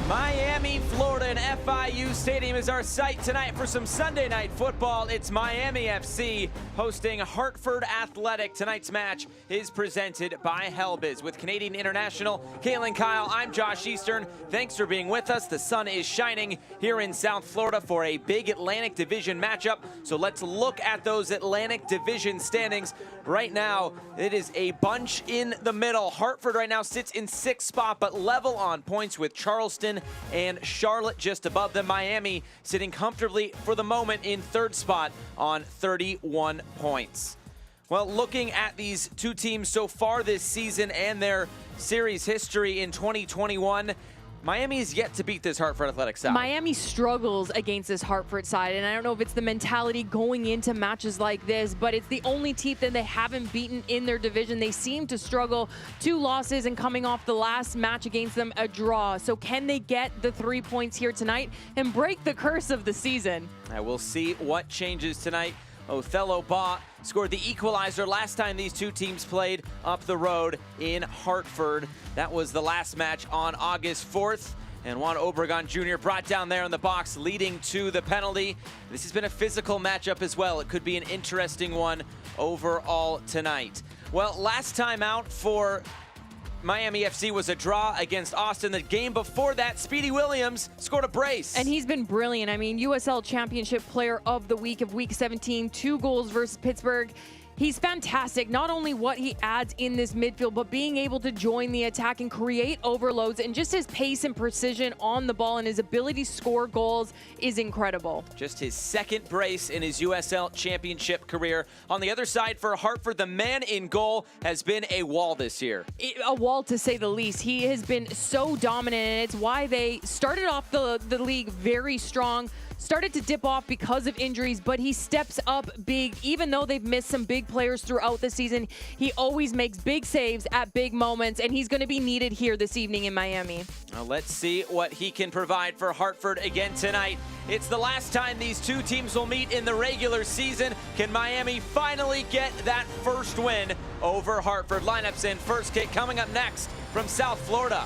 Miami, Florida, and FIU Stadium is our site tonight for some Sunday night football. It's Miami FC hosting Hartford Athletic. Tonight's match is presented by Helbiz. With Canadian International, Caitlin Kyle, I'm Josh Eastern. Thanks for being with us. The sun is shining here in South Florida for a big Atlantic Division matchup. So let's look at those Atlantic Division standings. Right now, it is a bunch in the middle. Hartford right now sits in 6th spot, but level on points with Charleston and Charlotte just above them. Miami sitting comfortably for the moment in 3rd spot on 31 points. Well, looking at these two teams so far this season and their series history in 2021, Miami is yet to beat this Hartford Athletic side. Miami struggles against this Hartford side, and I don't know if it's the mentality going into matches like this, but it's the only team that they haven't beaten in their division. They seem to struggle. 2 losses and coming off the last match against them, a draw. So can they get the 3 points here tonight and break the curse of the season? I will see what changes tonight. Othello Baugh scored the equalizer last time these two teams played up the road in Hartford. That was the last match on August 4th. And Juan Obregon Jr. brought down there in the box, leading to the penalty. This has been a physical matchup as well. It could be an interesting one overall tonight. Well, last time out for Miami FC was a draw against Austin. The game before that, Speedy Williams scored a brace. And he's been brilliant. I mean, USL Championship Player of the Week of Week 17, 2 goals versus Pittsburgh. He's fantastic, not only what he adds in this midfield, but being able to join the attack and create overloads, and just his pace and precision on the ball and his ability to score goals is incredible. Just his 2nd brace in his USL Championship career. On the other side for Hartford, the man in goal has been a wall this year. A wall, to say the least. He has been so dominant, and it's why they started off the league very strong. Started to dip off because of injuries, but he steps up big. Even though they've missed some big players throughout the season, he always makes big saves at big moments, and he's going to be needed here this evening in Miami. Now let's see what he can provide for Hartford again tonight. It's the last time these two teams will meet in the regular season. Can Miami finally get that first win over Hartford? Lineups in, first kick coming up next from South Florida.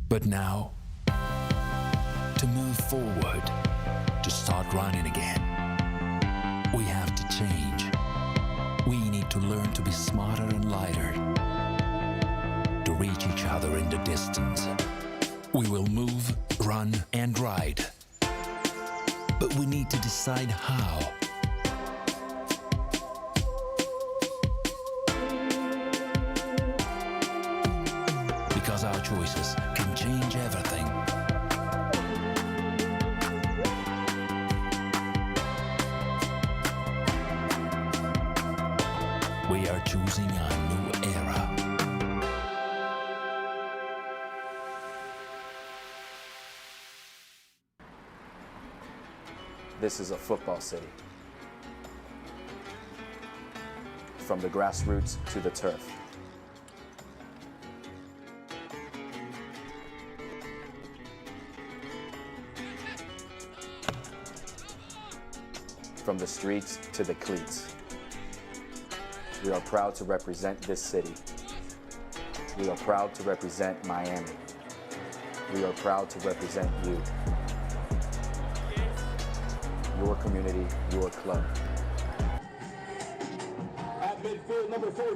But now, to move forward, to start running again, we have to change. We need to learn to be smarter and lighter, to reach each other in the distance. We will move, run, and ride. But we need to decide how. Because our choices can change everything. We are choosing a new era. This is a football city. From the grassroots to the turf. From the streets to the cleats. We are proud to represent this city. We are proud to represent Miami. We are proud to represent you. Your community, your club.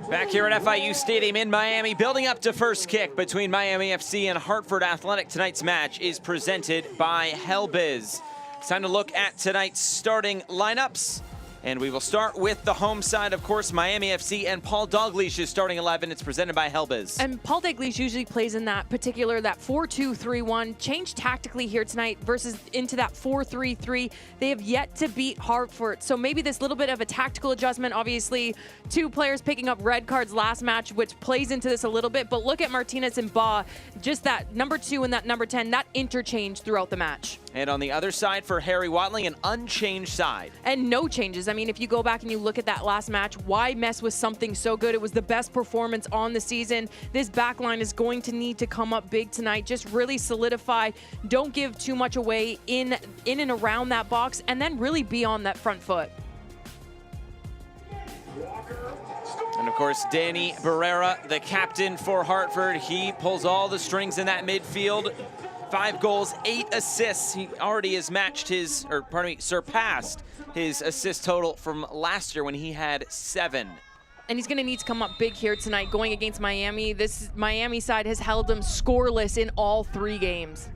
Back here at FIU Stadium in Miami, building up to first kick between Miami FC and Hartford Athletic. Tonight's match is presented by Helbiz. It's time to look at tonight's starting lineups. And we will start with the home side, of course, Miami FC and Paul Dalglish's starting 11. It's presented by Helbiz. And Paul Dalglish usually plays in that 4-2-3-1. Changed tactically here tonight versus into that 4-3-3. They have yet to beat Hartford. So maybe this little bit of a tactical adjustment. Obviously, 2 players picking up red cards last match, which plays into this a little bit. But look at Martinez and Ba, just that number 2 and that number 10, that interchange throughout the match. And on the other side for Harry Watling, an unchanged side. And no changes. I mean, if you go back and you look at that last match, why mess with something so good? It was the best performance on the season. This back line is going to need to come up big tonight. Just really solidify. Don't give too much away in and around that box, and then really be on that front foot. And of course, Danny Barrera, the captain for Hartford, he pulls all the strings in that midfield. 5 goals, 8 assists. He already has matched surpassed his assist total from last year when he had 7. And he's going to need to come up big here tonight going against Miami. This Miami side has held them scoreless in all 3 games.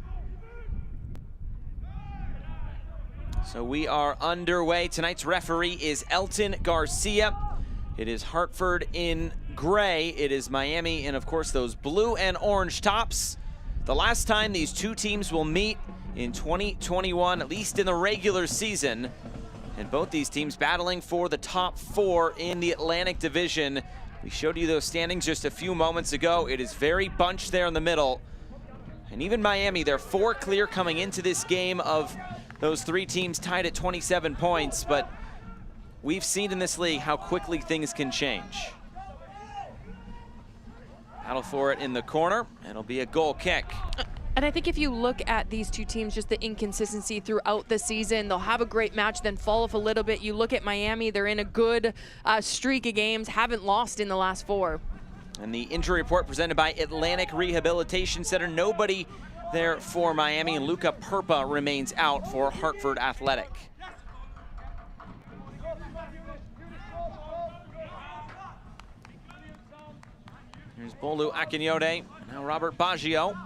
So we are underway. Tonight's referee is Elton Garcia. It is Hartford in gray. It is Miami in, of course, those blue and orange tops. The last time these 2 teams will meet in 2021, at least in the regular season. And both these teams battling for the top 4 in the Atlantic Division. We showed you those standings just a few moments ago. It is very bunched there in the middle. And even Miami, they're 4 clear coming into this game of those 3 teams tied at 27 points. But we've seen in this league how quickly things can change. Battle for it in the corner. It'll be a goal kick. And I think if you look at these 2 teams, just the inconsistency throughout the season, they'll have a great match, then fall off a little bit. You look at Miami, they're in a good streak of games, haven't lost in the last 4. And the injury report presented by Atlantic Rehabilitation Center. Nobody there for Miami, and Luca Perpa remains out for Hartford Athletic. Here's Bolu Akinyode, now Robert Baggio.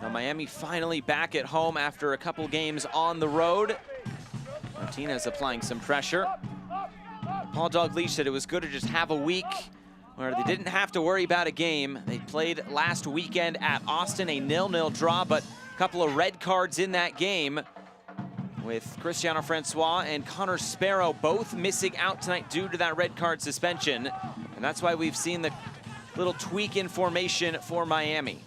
Now Miami finally back at home after a couple games on the road. Martinez applying some pressure. Paul Dalglish said it was good to just have a week where they didn't have to worry about a game. They played last weekend at Austin, a 0-0 draw, but a couple of red cards in that game, with Cristiano Francois and Connor Sparrow both missing out tonight due to that red card suspension. And that's why we've seen the little tweak in formation for Miami.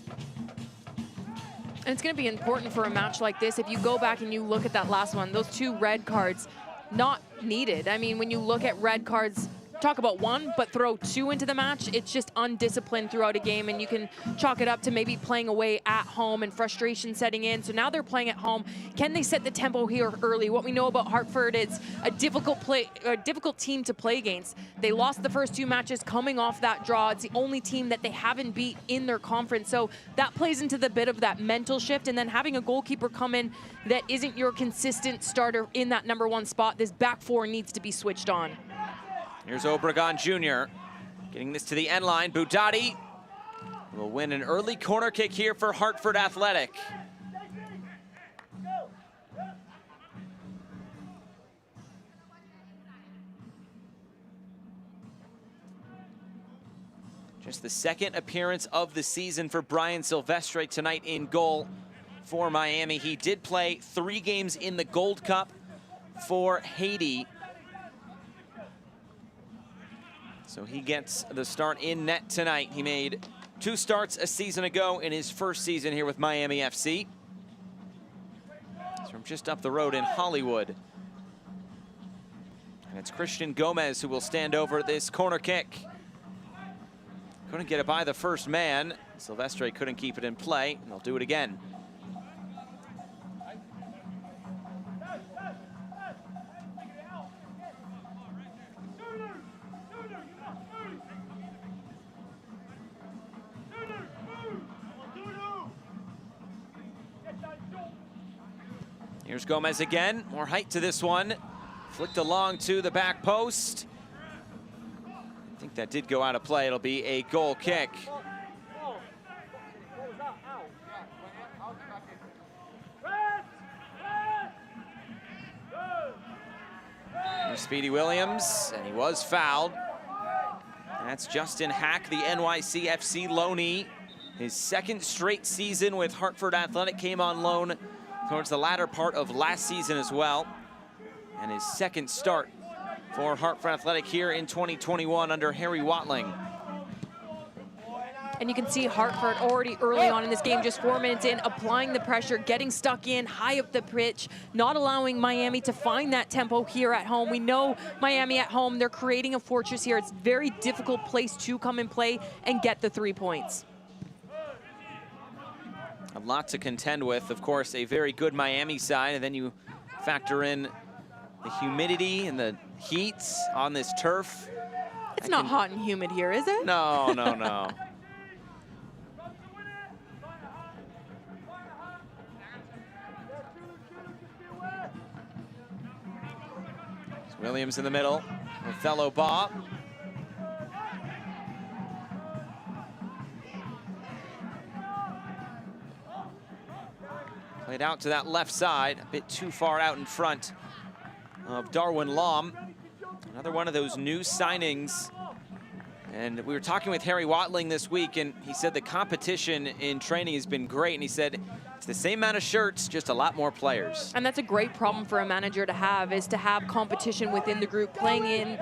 And it's going to be important for a match like this. If you go back and you look at that last one, those 2 red cards, not needed. I mean, when you look at red cards, talk about 1, but throw 2 into the match, it's just undisciplined throughout a game, and you can chalk it up to maybe playing away at home and frustration setting in. So now they're playing at home. Can they set the tempo here early? What we know about Hartford is a difficult team to play against. They lost the first 2 matches coming off that draw. It's the only team that they haven't beat in their conference. So that plays into the bit of that mental shift, and then having a goalkeeper come in that isn't your consistent starter in that number 1 spot. This back 4 needs to be switched on. Here's Obregon Jr. getting this to the end line. Budati will win an early corner kick here for Hartford Athletic. Just the 2nd appearance of the season for Brian Silvestre tonight in goal for Miami. He did play 3 games in the Gold Cup for Haiti. So he gets the start in net tonight. He made 2 starts a season ago in his first season here with Miami FC. It's from just up the road in Hollywood. And it's Christian Gomez who will stand over this corner kick. Couldn't get it by the first man. Silvestre couldn't keep it in play, and they'll do it again. Here's Gomez again, more height to this one. Flicked along to the back post. I think that did go out of play. It'll be a goal kick. There's Speedy Williams, and he was fouled. That's Justin Hack, the NYCFC loanee. His second straight season with Hartford Athletic, came on loan towards the latter part of last season as well. And his second start for Hartford Athletic here in 2021 under Harry Watling. And you can see Hartford already early on in this game, just 4 minutes in, applying the pressure, getting stuck in, high up the pitch, not allowing Miami to find that tempo here at home. We know Miami at home, they're creating a fortress here. It's a very difficult place to come and play and get the 3 points. A lot to contend with. Of course, a very good Miami side, and then you factor in the humidity and the heat on this turf. It's not hot and humid here, is it? No, no, no. Williams in the middle, Othello Baugh. Played out to that left side, a bit too far out in front of Darwin Lom. Another one of those new signings. And we were talking with Harry Watling this week, and he said the competition in training has been great. And he said it's the same amount of shirts, just a lot more players. And that's a great problem for a manager to have, is to have competition within the group, playing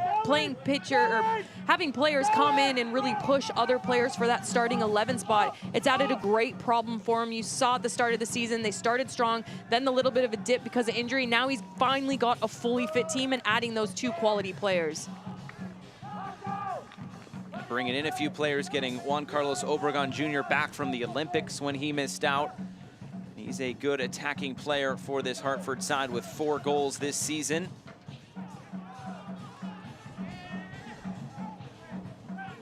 pitcher, or having players come in and really push other players for that starting 11 spot. It's added a great problem for him. You saw at the start of the season, they started strong, then the little bit of a dip because of injury. Now he's finally got a fully fit team and adding those 2 quality players. Bringing in a few players, getting Juan Carlos Obregon Jr. back from the Olympics when he missed out. He's a good attacking player for this Hartford side with 4 goals this season.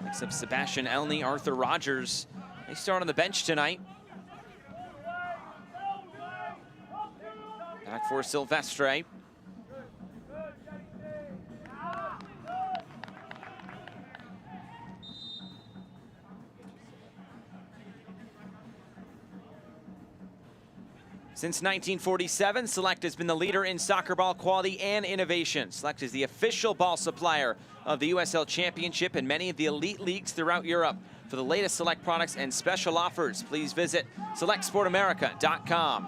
Except Sebastian Elney, Arthur Rogers, they start on the bench tonight. Back for Silvestre. Since 1947, Select has been the leader in soccer ball quality and innovation. Select is the official ball supplier of the USL Championship and many of the elite leagues throughout Europe. For the latest Select products and special offers, please visit selectsportamerica.com.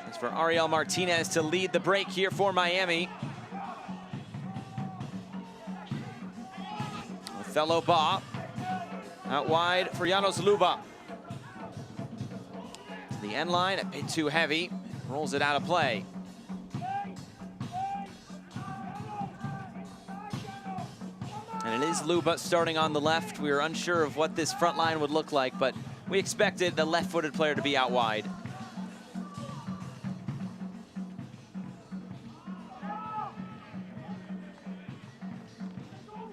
It's for Ariel Martinez to lead the break here for Miami. Othello Baugh out wide for Janos Luba. The end line, a bit too heavy, rolls it out of play. And it is Luba starting on the left. We were unsure of what this front line would look like, but we expected the left-footed player to be out wide.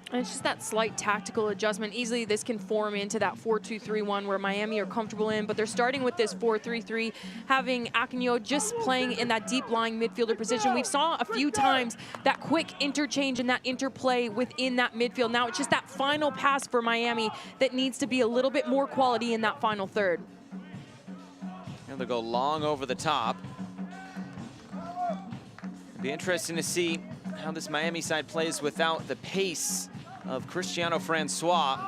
And it's just that slight tactical adjustment. Easily this can form into that 4-2-3-1 where Miami are comfortable in, but they're starting with this 4-3-3, having Aquino just playing in that deep lying midfielder position. We've saw a few times that quick interchange and that interplay within that midfield. Now it's just that final pass for Miami that needs to be a little bit more quality in that final third. And they'll go long over the top. It'll be interesting to see how this Miami side plays without the pace of Cristiano Francois.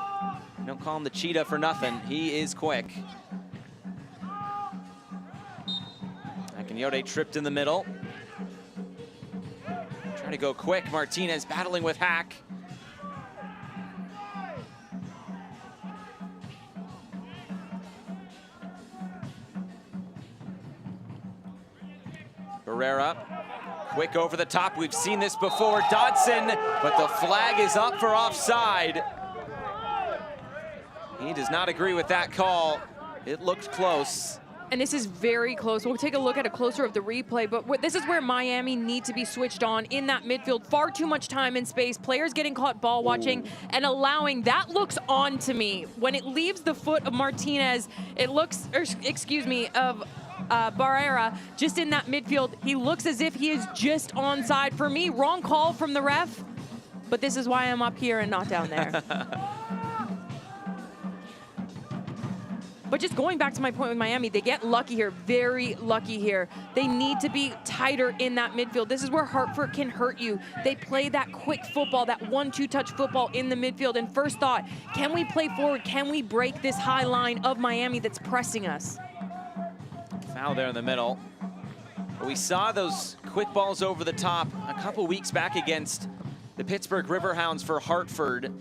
Don't call him the cheetah for nothing. He is quick. Akinyode tripped in the middle. Trying to go quick. Martinez battling with Hack. Barrera. Quick over the top. We've seen this before. Dodson, but the flag is up for offside. He does not agree with that call. It looked close. And this is very close. We'll take a look at a closer of the replay, but this is where Miami need to be switched on in that midfield. Far too much time and space. Players getting caught ball watching and allowing. That looks on to me. When it leaves the foot of Martinez, it looks, or excuse me, of Barrera just in that midfield. He looks as if he is just onside. For me, wrong call from the ref, but this is why I'm up here and not down there. But just going back to my point with Miami, they get lucky here, very lucky here. They need to be tighter in that midfield. This is where Hartford can hurt you. They play that quick football, that 1-2 touch football in the midfield. And first thought, can we play forward? Can we break this high line of Miami that's pressing us? Foul there in the middle. We saw those quick balls over the top a couple weeks back against the Pittsburgh Riverhounds for Hartford.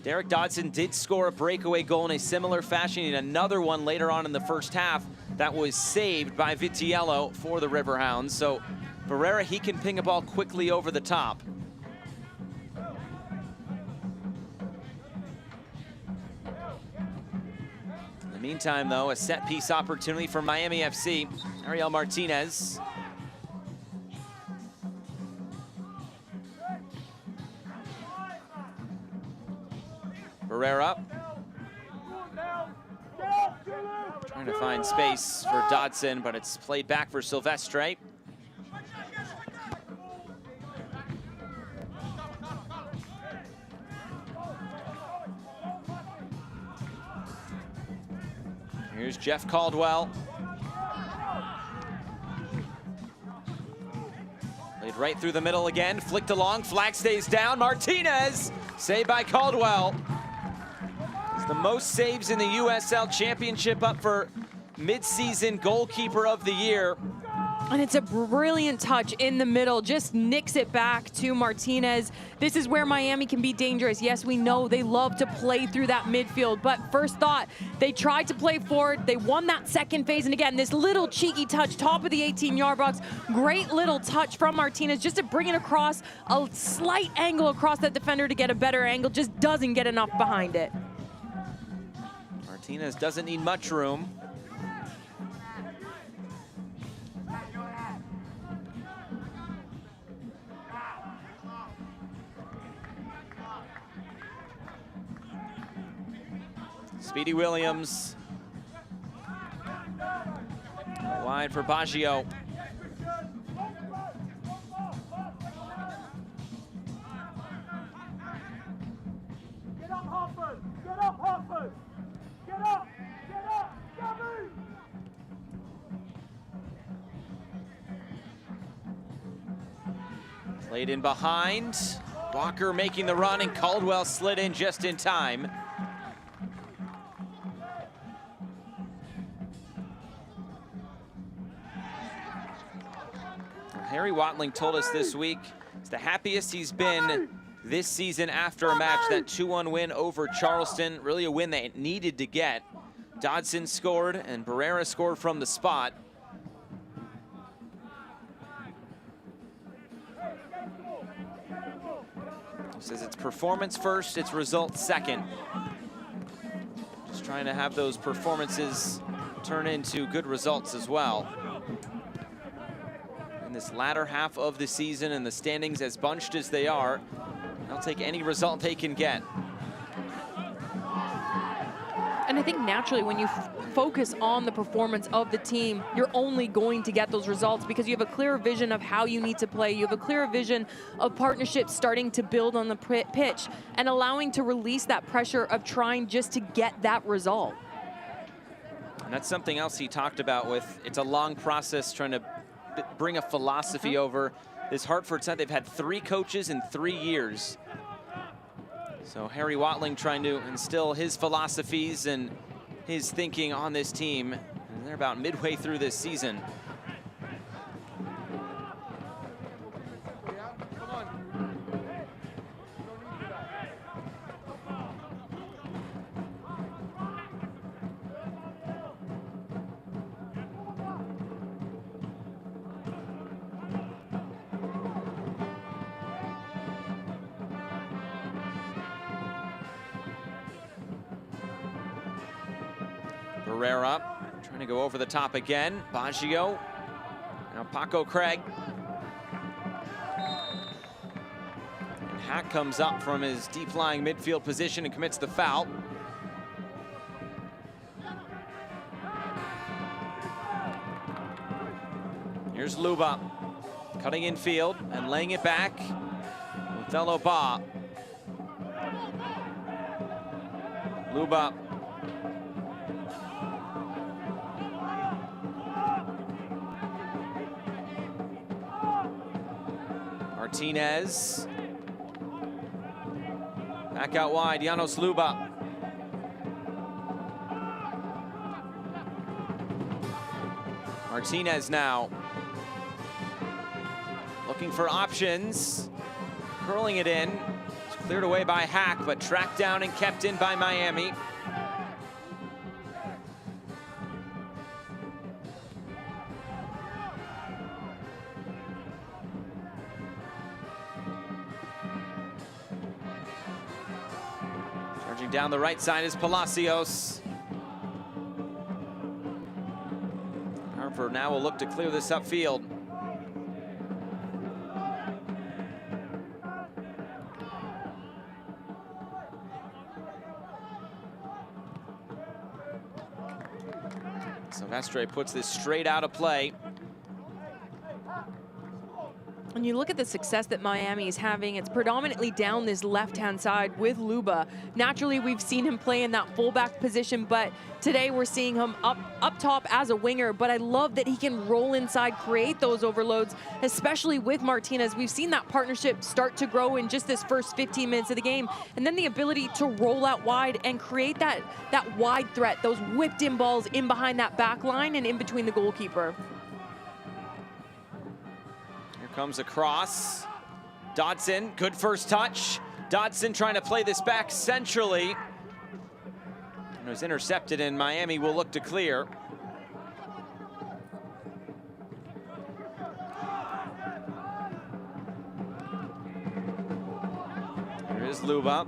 Derek Dodson did score a breakaway goal in a similar fashion, and another one later on in the first half that was saved by Vitiello for the Riverhounds. So Barrera, he can ping a ball quickly over the top. In the meantime, though, a set piece opportunity for Miami FC. Ariel Martinez. Barrera trying to find space for Dodson, but it's played back for Silvestre. Here's Jeff Caldwell. Played right through the middle again, flicked along, flag stays down. Martinez, saved by Caldwell. The most saves in the USL Championship, up for mid-season goalkeeper of the year. And it's a brilliant touch in the middle, just nicks it back to Martinez. This is where Miami can be dangerous. Yes, we know they love to play through that midfield, but first thought, they tried to play forward. They won that second phase, and again, this little cheeky touch, top of the 18-yard box. Great little touch from Martinez just to bring it across, a slight angle across that defender to get a better angle, just doesn't get enough behind it. Martinez doesn't need much room. Speedy Williams. Wide for Baggio. Get up, Hartford! Get up, Hartford! Get up! Get up! Gabby! Played in behind. Walker making the run, and Caldwell slid in just in time. Harry Watling told us this week it's the happiest he's been this season after a match. That 2-1 win over Charleston, really a win they needed to get. Dodson scored and Barrera scored from the spot. He says it's performance first, it's results second. Just trying to have those performances turn into good results as well. In this latter half of the season, and the standings as bunched as they are, they'll take any result they can get. And I think naturally when you focus on the performance of the team, you're only going to get those results because you have a clearer vision of how you need to play. You have a clearer vision of partnerships starting to build on the pitch and allowing to release that pressure of trying just to get that result. And that's something else he talked about with, it's a long process trying to bring a philosophy over. This Hartford side, they've had 3 coaches in 3 years. So Harry Watling trying to instill his philosophies and his thinking on this team. And they're about midway through this season. Barrera trying to go over the top again. Baggio. Now Paco Craig. And Hack comes up from his deep-lying midfield position and commits the foul. Here's Luba cutting in field and laying it back. Othello Ba. Martinez. Back out wide, Janos Luba. Martinez now. Looking for options. Curling it in. It's cleared away by Hack, but tracked down and kept in by Miami. Charging down the right side is Palacios. Hartford now will look to clear this upfield. Silvestre puts this straight out of play. When you look at the success that Miami is having, it's predominantly down this left-hand side with Luba. Naturally, we've seen him play in that fullback position, but today we're seeing him up top as a winger. But I love that he can roll inside, create those overloads, especially with Martinez. We've seen that partnership start to grow in just this first 15 minutes of the game. And then the ability to roll out wide and create that wide threat, those whipped-in balls in behind that back line and in between the goalkeeper. Comes across. Dodson, good first touch. Dodson trying to play this back centrally. And it was intercepted, and Miami will look to clear. There is Luba.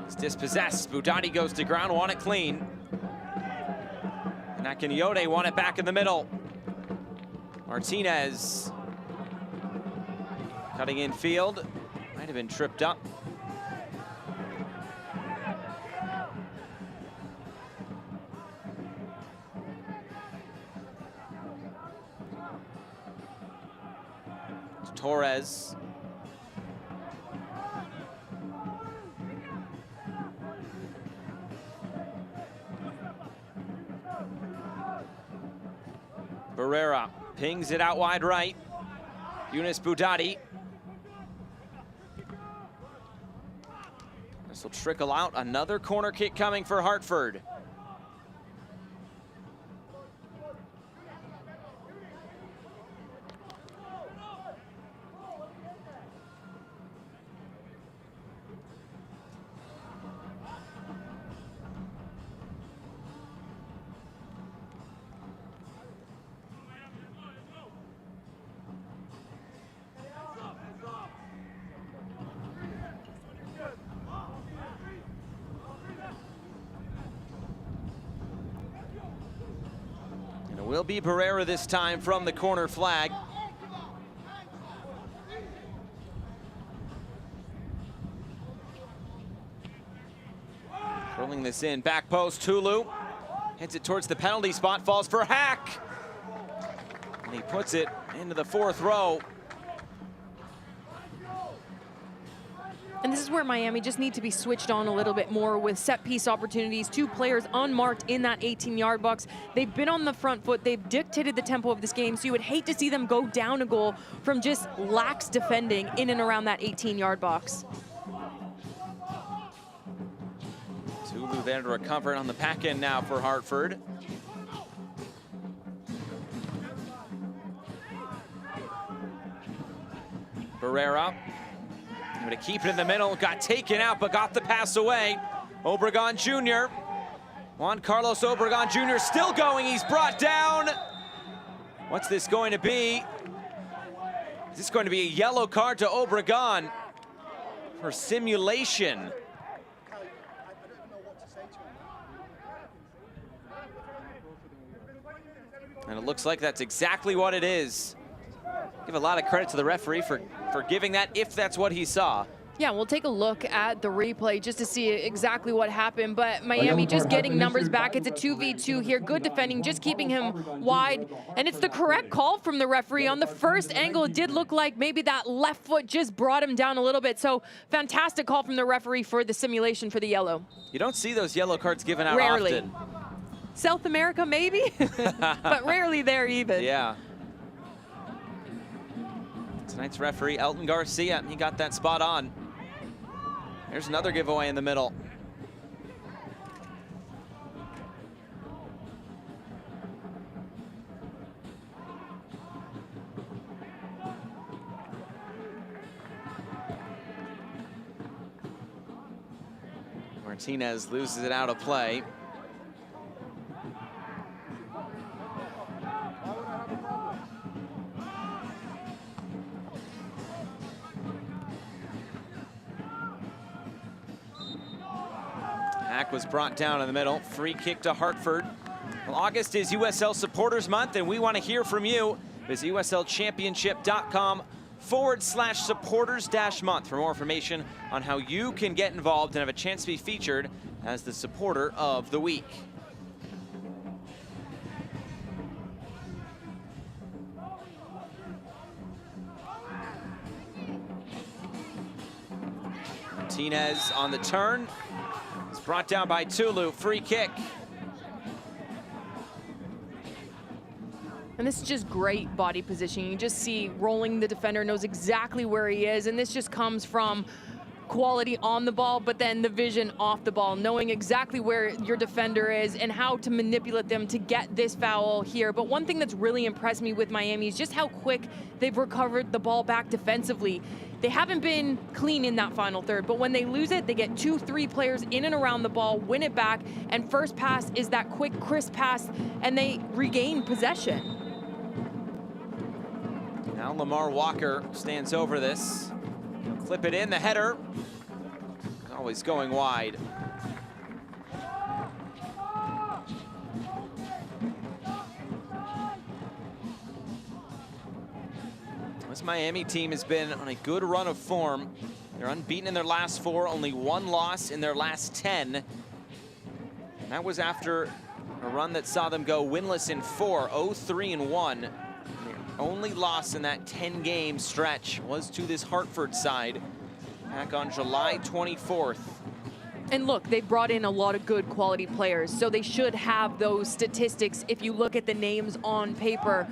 It's dispossessed. Budati goes to ground, want it clean. And Akinyode want it back in the middle. Martinez cutting in field, might have been tripped up. Torres. Barrera pings it out wide right. Yunus Budati. This will trickle out. Another corner kick coming for Hartford. Will be Barrera this time from the corner flag. Curling this in, back post, Tulu. Heads it towards the penalty spot, falls for Hack. And he puts it into the fourth row. And this is where Miami just need to be switched on a little bit more with set piece opportunities. Two players unmarked in that 18-yard box. They've been on the front foot. They've dictated the tempo of this game. So you would hate to see them go down a goal from just lax defending in and around that 18-yard box. Tulu there to recover on the back end now for Hartford. Barrera. To keep it in the middle, got taken out, but got the pass away. Obregon Jr. Juan Carlos Obregon Jr. still going, he's brought down. What's this going to be? Is this going to be a yellow card to Obregon for simulation? And it looks like that's exactly what it is. Give a lot of credit to the referee for giving that, if that's what he saw. Yeah, we'll take a look at the replay just to see exactly what happened. But Miami just getting numbers back. It's a 2v2 here. Good defending, just keeping him wide. And it's the correct call from the referee. On the first angle, it did look like maybe that left foot just brought him down a little bit. So fantastic call from the referee for the simulation for the yellow. You don't see those yellow cards given out rarely. often. South America, maybe, but rarely there even. Yeah. Tonight's referee, Elton Garcia, he got that spot on. There's another giveaway in the middle. Martinez loses it out of play. Hack was brought down in the middle. Free kick to Hartford. Well, August is USL Supporters Month, and we want to hear from you. Visit uslchampionship.com/supporters-month for more information on how you can get involved and have a chance to be featured as the supporter of the week. Martinez on the turn. It's brought down by Tulu. Free kick. And this is just great body positioning. You just see rolling, the defender knows exactly where he is, and this just comes from quality on the ball, but then the vision off the ball, knowing exactly where your defender is and how to manipulate them to get this foul here. But one thing that's really impressed me with Miami is just how quick they've recovered the ball back defensively. They haven't been clean in that final third, but when they lose it, they get 2-3 players in and around the ball, win it back, and first pass is that quick, crisp pass, and they regain possession. Now Lamar Walker stands over this. He'll clip it in, the header. Always going wide. This Miami team has been on a good run of form. They're unbeaten in their last 4, only 1 loss in their last 10. And that was after a run that saw them go winless in 4, 0-3-1. Their only loss in that 10-game stretch was to this Hartford side back on July 24th. And look, they brought in a lot of good quality players, so they should have those statistics if you look at the names on paper.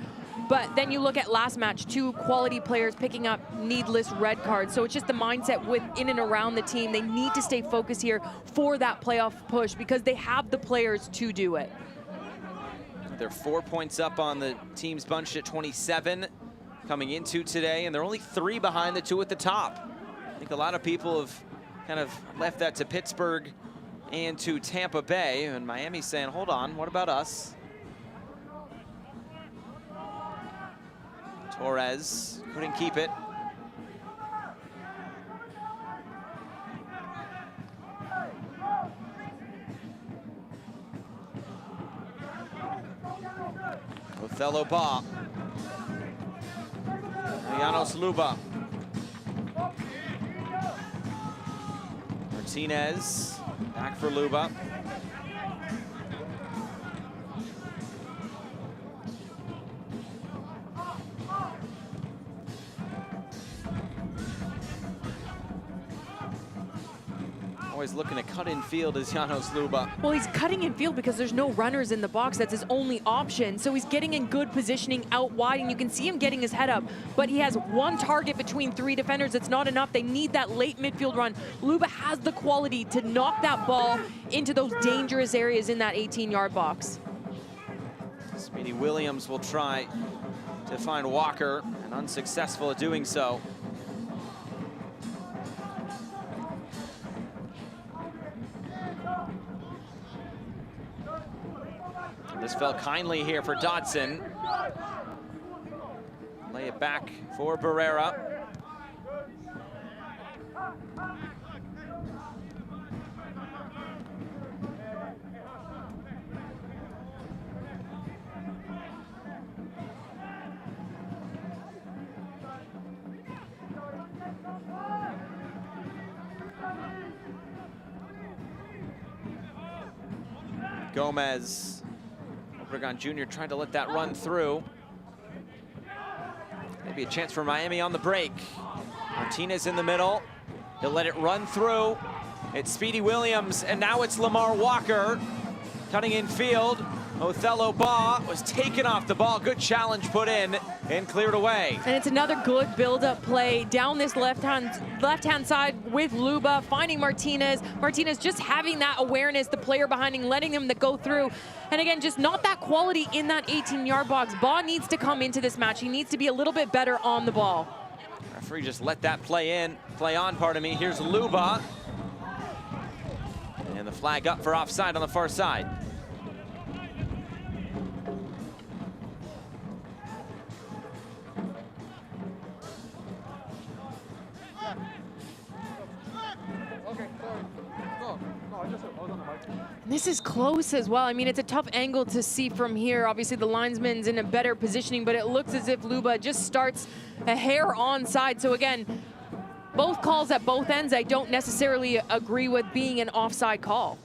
But then you look at last match, 2 quality players picking up needless red cards. So it's just the mindset in and around the team. They need to stay focused here for that playoff push because they have the players to do it. They're 4 points up on the teams bunched at 27 coming into today, and they're only 3 behind the 2 at the top. I think a lot of people have kind of left that to Pittsburgh and to Tampa Bay, and Miami's saying, hold on, what about us? Torres couldn't keep it. Othello Ba. Janos Luba. Martinez, back for Luba. Always looking to cut in field is Janos Luba. Well, he's cutting in field because there's no runners in the box. That's his only option. So he's getting in good positioning out wide, and you can see him getting his head up. But he has 1 target between 3 defenders. It's not enough. They need that late midfield run. Luba has the quality to knock that ball into those dangerous areas in that 18-yard box. Speedy Williams will try to find Walker, and unsuccessful at doing so. This fell kindly here for Dodson. Lay it back for Barrera. Gomez. Obregon Jr. trying to let that run through. Maybe a chance for Miami on the break. Martinez in the middle. He'll let it run through. It's Speedy Williams, and now it's Lamar Walker cutting in field. Othello Ba was taken off the ball. Good challenge put in. and cleared away. And it's another good build-up play down this left-hand side with Luba, finding Martinez. Martinez just having that awareness, the player behind him, letting him go through. And again, just not that quality in that 18-yard box. Ba needs to come into this match. He needs to be a little bit better on the ball. Referee just let that play on, pardon me. Here's Luba. And the flag up for offside on the far side. This is close as well. I mean, it's a tough angle to see from here. Obviously, the linesman's in a better positioning, but it looks as if Luba just starts a hair onside. So again, both calls at both ends, I don't necessarily agree with being an offside call.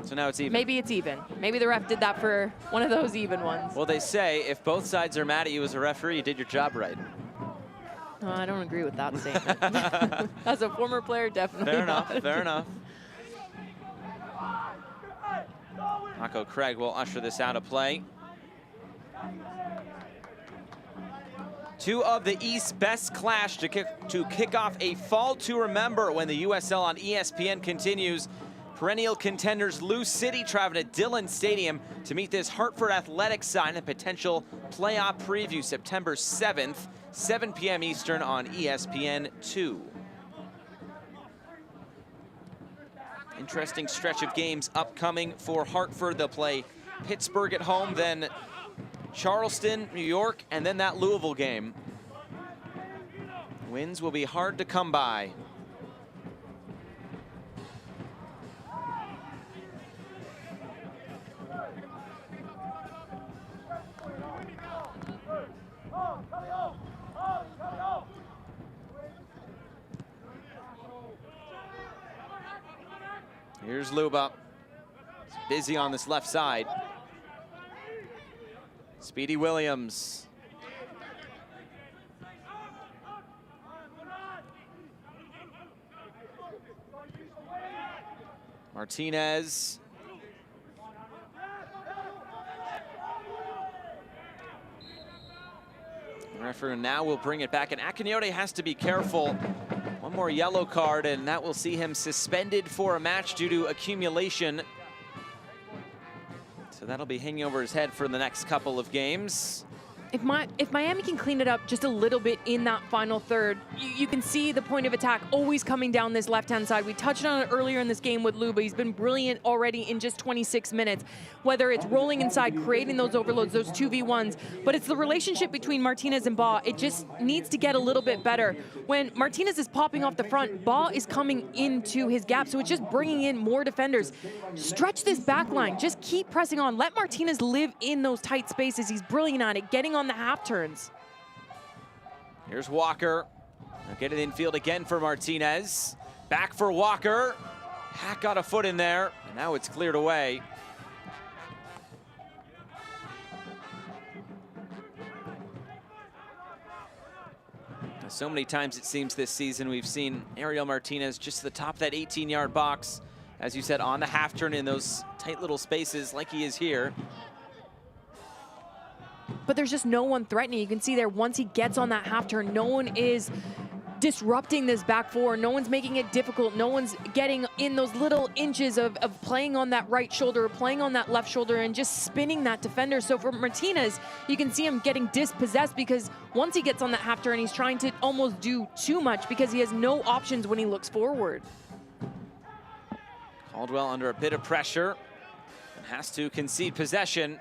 So now it's even. Maybe it's even. Maybe the ref did that for one of those even ones. Well, they say if both sides are mad at you as a referee, you did your job right. I don't agree with that statement. As a former player, definitely Fair not. enough, fair enough. Marco Craig will usher this out of play. Two of the East's best clash to kick off a fall to remember when the USL on ESPN continues. Perennial contenders Lou City traveling to Dillon Stadium to meet this Hartford Athletic side in a potential playoff preview September 7th, 7 p.m. Eastern on ESPN2. Interesting stretch of games upcoming for Hartford. They'll play Pittsburgh at home, then Charleston, New York, and then that Louisville game. Wins will be hard to come by. Here's Luba. He's busy on this left side. Speedy Williams. Martinez. The referee now will bring it back, and Akinyote has to be careful. One more yellow card, and that will see him suspended for a match due to accumulation. So that'll be hanging over his head for the next couple of games. If Miami can clean it up just a little bit in that final third, you can see the point of attack always coming down this left-hand side. We touched on it earlier in this game with Luba. He's been brilliant already in just 26 minutes, whether it's rolling inside, creating those overloads, those 2v1s, but it's the relationship between Martinez and Ba. It just needs to get a little bit better. When Martinez is popping off the front, Ba is coming into his gap, so it's just bringing in more defenders. Stretch this back line. Just keep pressing on. Let Martinez live in those tight spaces. He's brilliant at it, getting on the half turns. Here's Walker. They'll get it infield again for Martinez. Back for Walker. Hack got a foot in there. And now it's cleared away. So many times it seems this season we've seen Ariel Martinez just to the top of that 18-yard box. As you said, on the half turn in those tight little spaces like he is here. But there's just no one threatening. You can see there, once he gets on that half turn, no one is disrupting this back four. No one's making it difficult. No one's getting in those little inches of playing on that right shoulder, or playing on that left shoulder, and just spinning that defender. So for Martinez, you can see him getting dispossessed, because once he gets on that half turn, he's trying to almost do too much because he has no options when he looks forward. Caldwell under a bit of pressure and has to concede possession.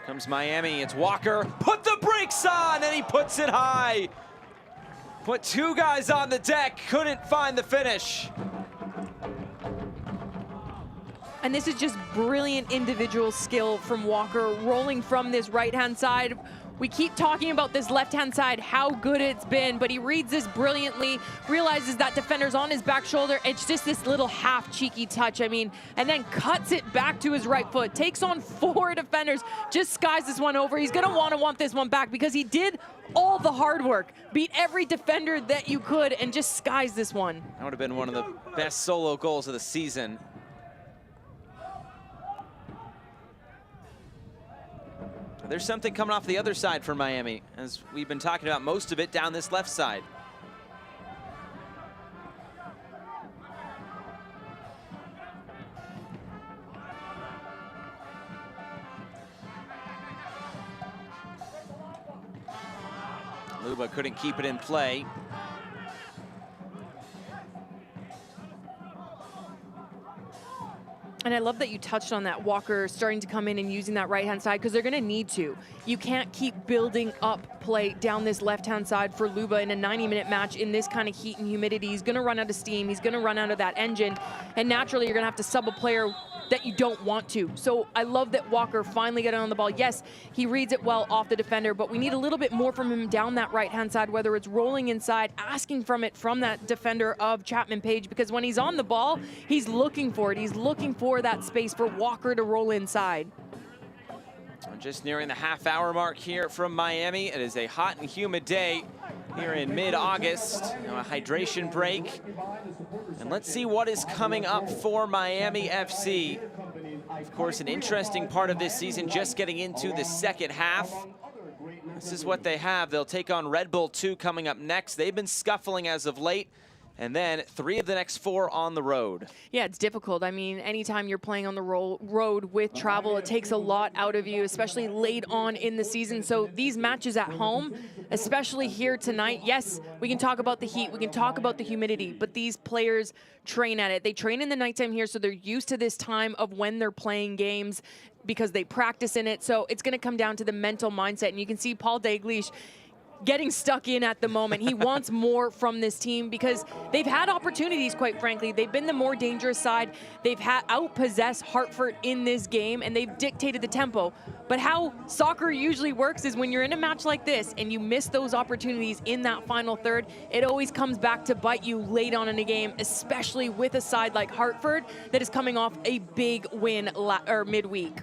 Comes Miami, it's Walker, put the brakes on, and he puts it high. Put two guys on the deck, couldn't find the finish. And this is just brilliant individual skill from Walker, rolling from this right-hand side. We keep talking about this left-hand side, how good it's been, but he reads this brilliantly, realizes that defender's on his back shoulder. It's just this little half cheeky touch, I mean, and then cuts it back to his right foot, takes on four defenders, just skies this one over. He's gonna want this one back because he did all the hard work, beat every defender that you could, and just skies this one. That would have been one of the best solo goals of the season. There's something coming off the other side for Miami, as we've been talking about most of it down this left side. Luba couldn't keep it in play. And I love that you touched on that, Walker starting to come in and using that right-hand side, because they're going to need to. You can't keep building up play down this left-hand side for Luba in a 90-minute match in this kind of heat and humidity. He's going to run out of steam. He's going to run out of that engine. And naturally, you're going to have to sub a player that you don't want to. So I love that Walker finally got on the ball. Yes, he reads it well off the defender, but we need a little bit more from him down that right-hand side, whether it's rolling inside, asking from it from that defender of Chapman Page, because when he's on the ball, he's looking for it. He's looking for that space for Walker to roll inside. Just nearing the half-hour mark here from Miami. It is a hot and humid day here in mid-August. A hydration break. And let's see what is coming up for Miami FC. Of course, an interesting part of this season, just getting into the second half. This is what they have. They'll take on Red Bull 2 coming up next. They've been scuffling as of late. And then 3 of the next 4 on the road. Yeah, it's difficult. I mean, anytime you're playing on the road with travel, it takes a lot out of you, especially late on in the season. So these matches at home, especially here tonight, yes, we can talk about the heat, we can talk about the humidity, but these players train at it. They train in the nighttime here, so they're used to this time of when they're playing games because they practice in it. So it's going to come down to the mental mindset. And you can see Paul Dalglish getting stuck in at the moment. He wants more from this team because they've had opportunities, quite frankly. They've been the more dangerous side. They've outpossessed Hartford in this game, and they've dictated the tempo. But how soccer usually works is when you're in a match like this and you miss those opportunities in that final third, it always comes back to bite you late on in a game, especially with a side like Hartford that is coming off a big win midweek.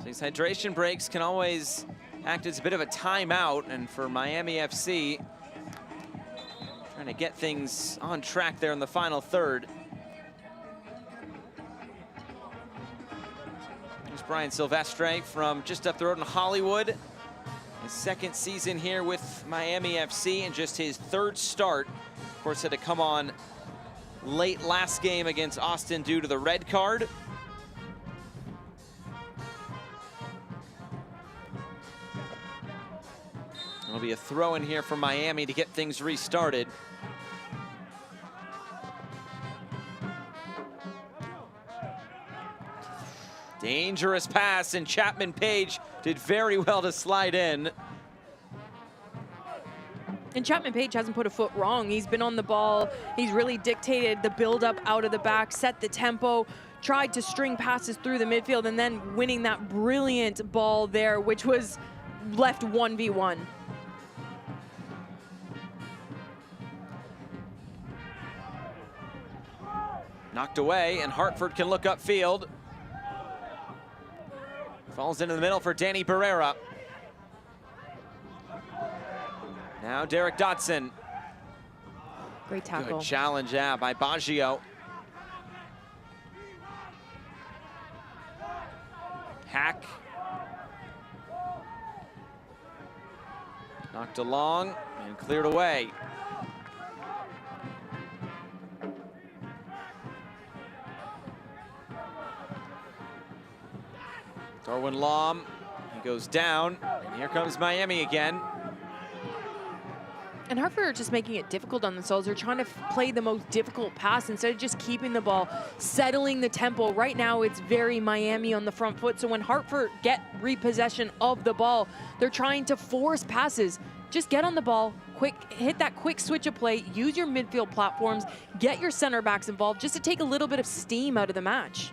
These hydration breaks can always act as a bit of a timeout, and for Miami FC, trying to get things on track there in the final third. Here's Brian Silvestre from just up the road in Hollywood. His second season here with Miami FC and just his 3rd start. Of course, had to come on late last game against Austin due to the red card. It'll be a throw in here for Miami to get things restarted. Dangerous pass, and Chapman Page did very well to slide in. And Chapman Page hasn't put a foot wrong. He's been on the ball. He's really dictated the build-up out of the back, set the tempo, tried to string passes through the midfield, and then winning that brilliant ball there, which was left 1v1. Knocked away, and Hartford can look upfield. Falls into the middle for Danny Barrera. Now Derek Dotson. Great tackle. Good challenge, yeah, by Baggio. Hack. Knocked along and cleared away. Darwin Lom, he goes down, and here comes Miami again. And Hartford are just making it difficult on themselves. They're trying to play the most difficult pass instead of just keeping the ball, settling the tempo. Right now, it's very Miami on the front foot. So when Hartford get repossession of the ball, they're trying to force passes. Just get on the ball, hit that quick switch of play, use your midfield platforms, get your center backs involved just to take a little bit of steam out of the match.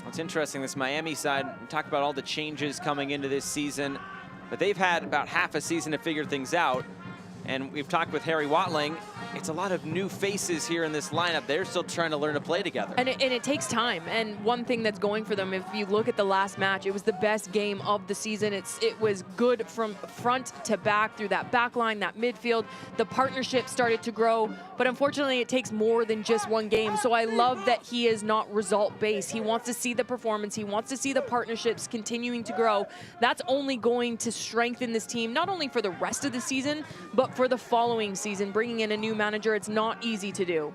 It's interesting, this Miami side, we talked about all the changes coming into this season, but they've had about half a season to figure things out. And we've talked with Harry Watling. It's a lot of new faces here in this lineup. They're still trying to learn to play together. And it takes time. And one thing that's going for them, if you look at the last match, it was the best game of the season. It was good from front to back through that back line, that midfield. The partnership started to grow. But unfortunately, it takes more than just one game. So I love that he is not result-based. He wants to see the performance. He wants to see the partnerships continuing to grow. That's only going to strengthen this team, not only for the rest of the season, but for the following season. Bringing in a new manager, it's not easy to do.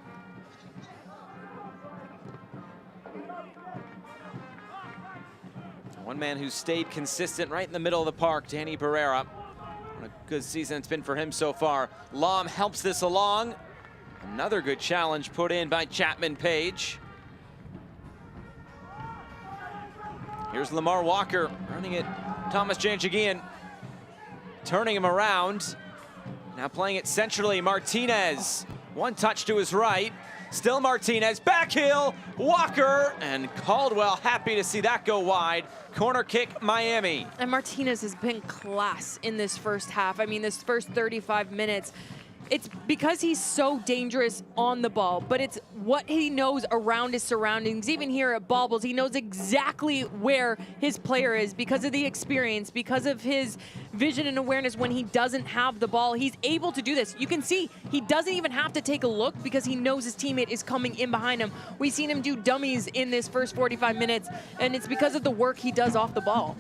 One man who stayed consistent right in the middle of the park, Danny Barrera. What a good season it's been for him so far. Lom helps this along. Another good challenge put in by Chapman Page. Here's Lamar Walker running it. Thomas Janjagian turning him around. Now playing it centrally, Martinez. One touch to his right. Still Martinez, back heel, Walker, and Caldwell happy to see that go wide. Corner kick, Miami. And Martinez has been class in this first half. I mean, this first 35 minutes. It's because he's so dangerous on the ball, but it's what he knows around his surroundings. Even here at Baubles, he knows exactly where his player is because of the experience, because of his vision and awareness when he doesn't have the ball. He's able to do this. You can see he doesn't even have to take a look because he knows his teammate is coming in behind him. We've seen him do dummies in this first 45 minutes, and it's because of the work he does off the ball.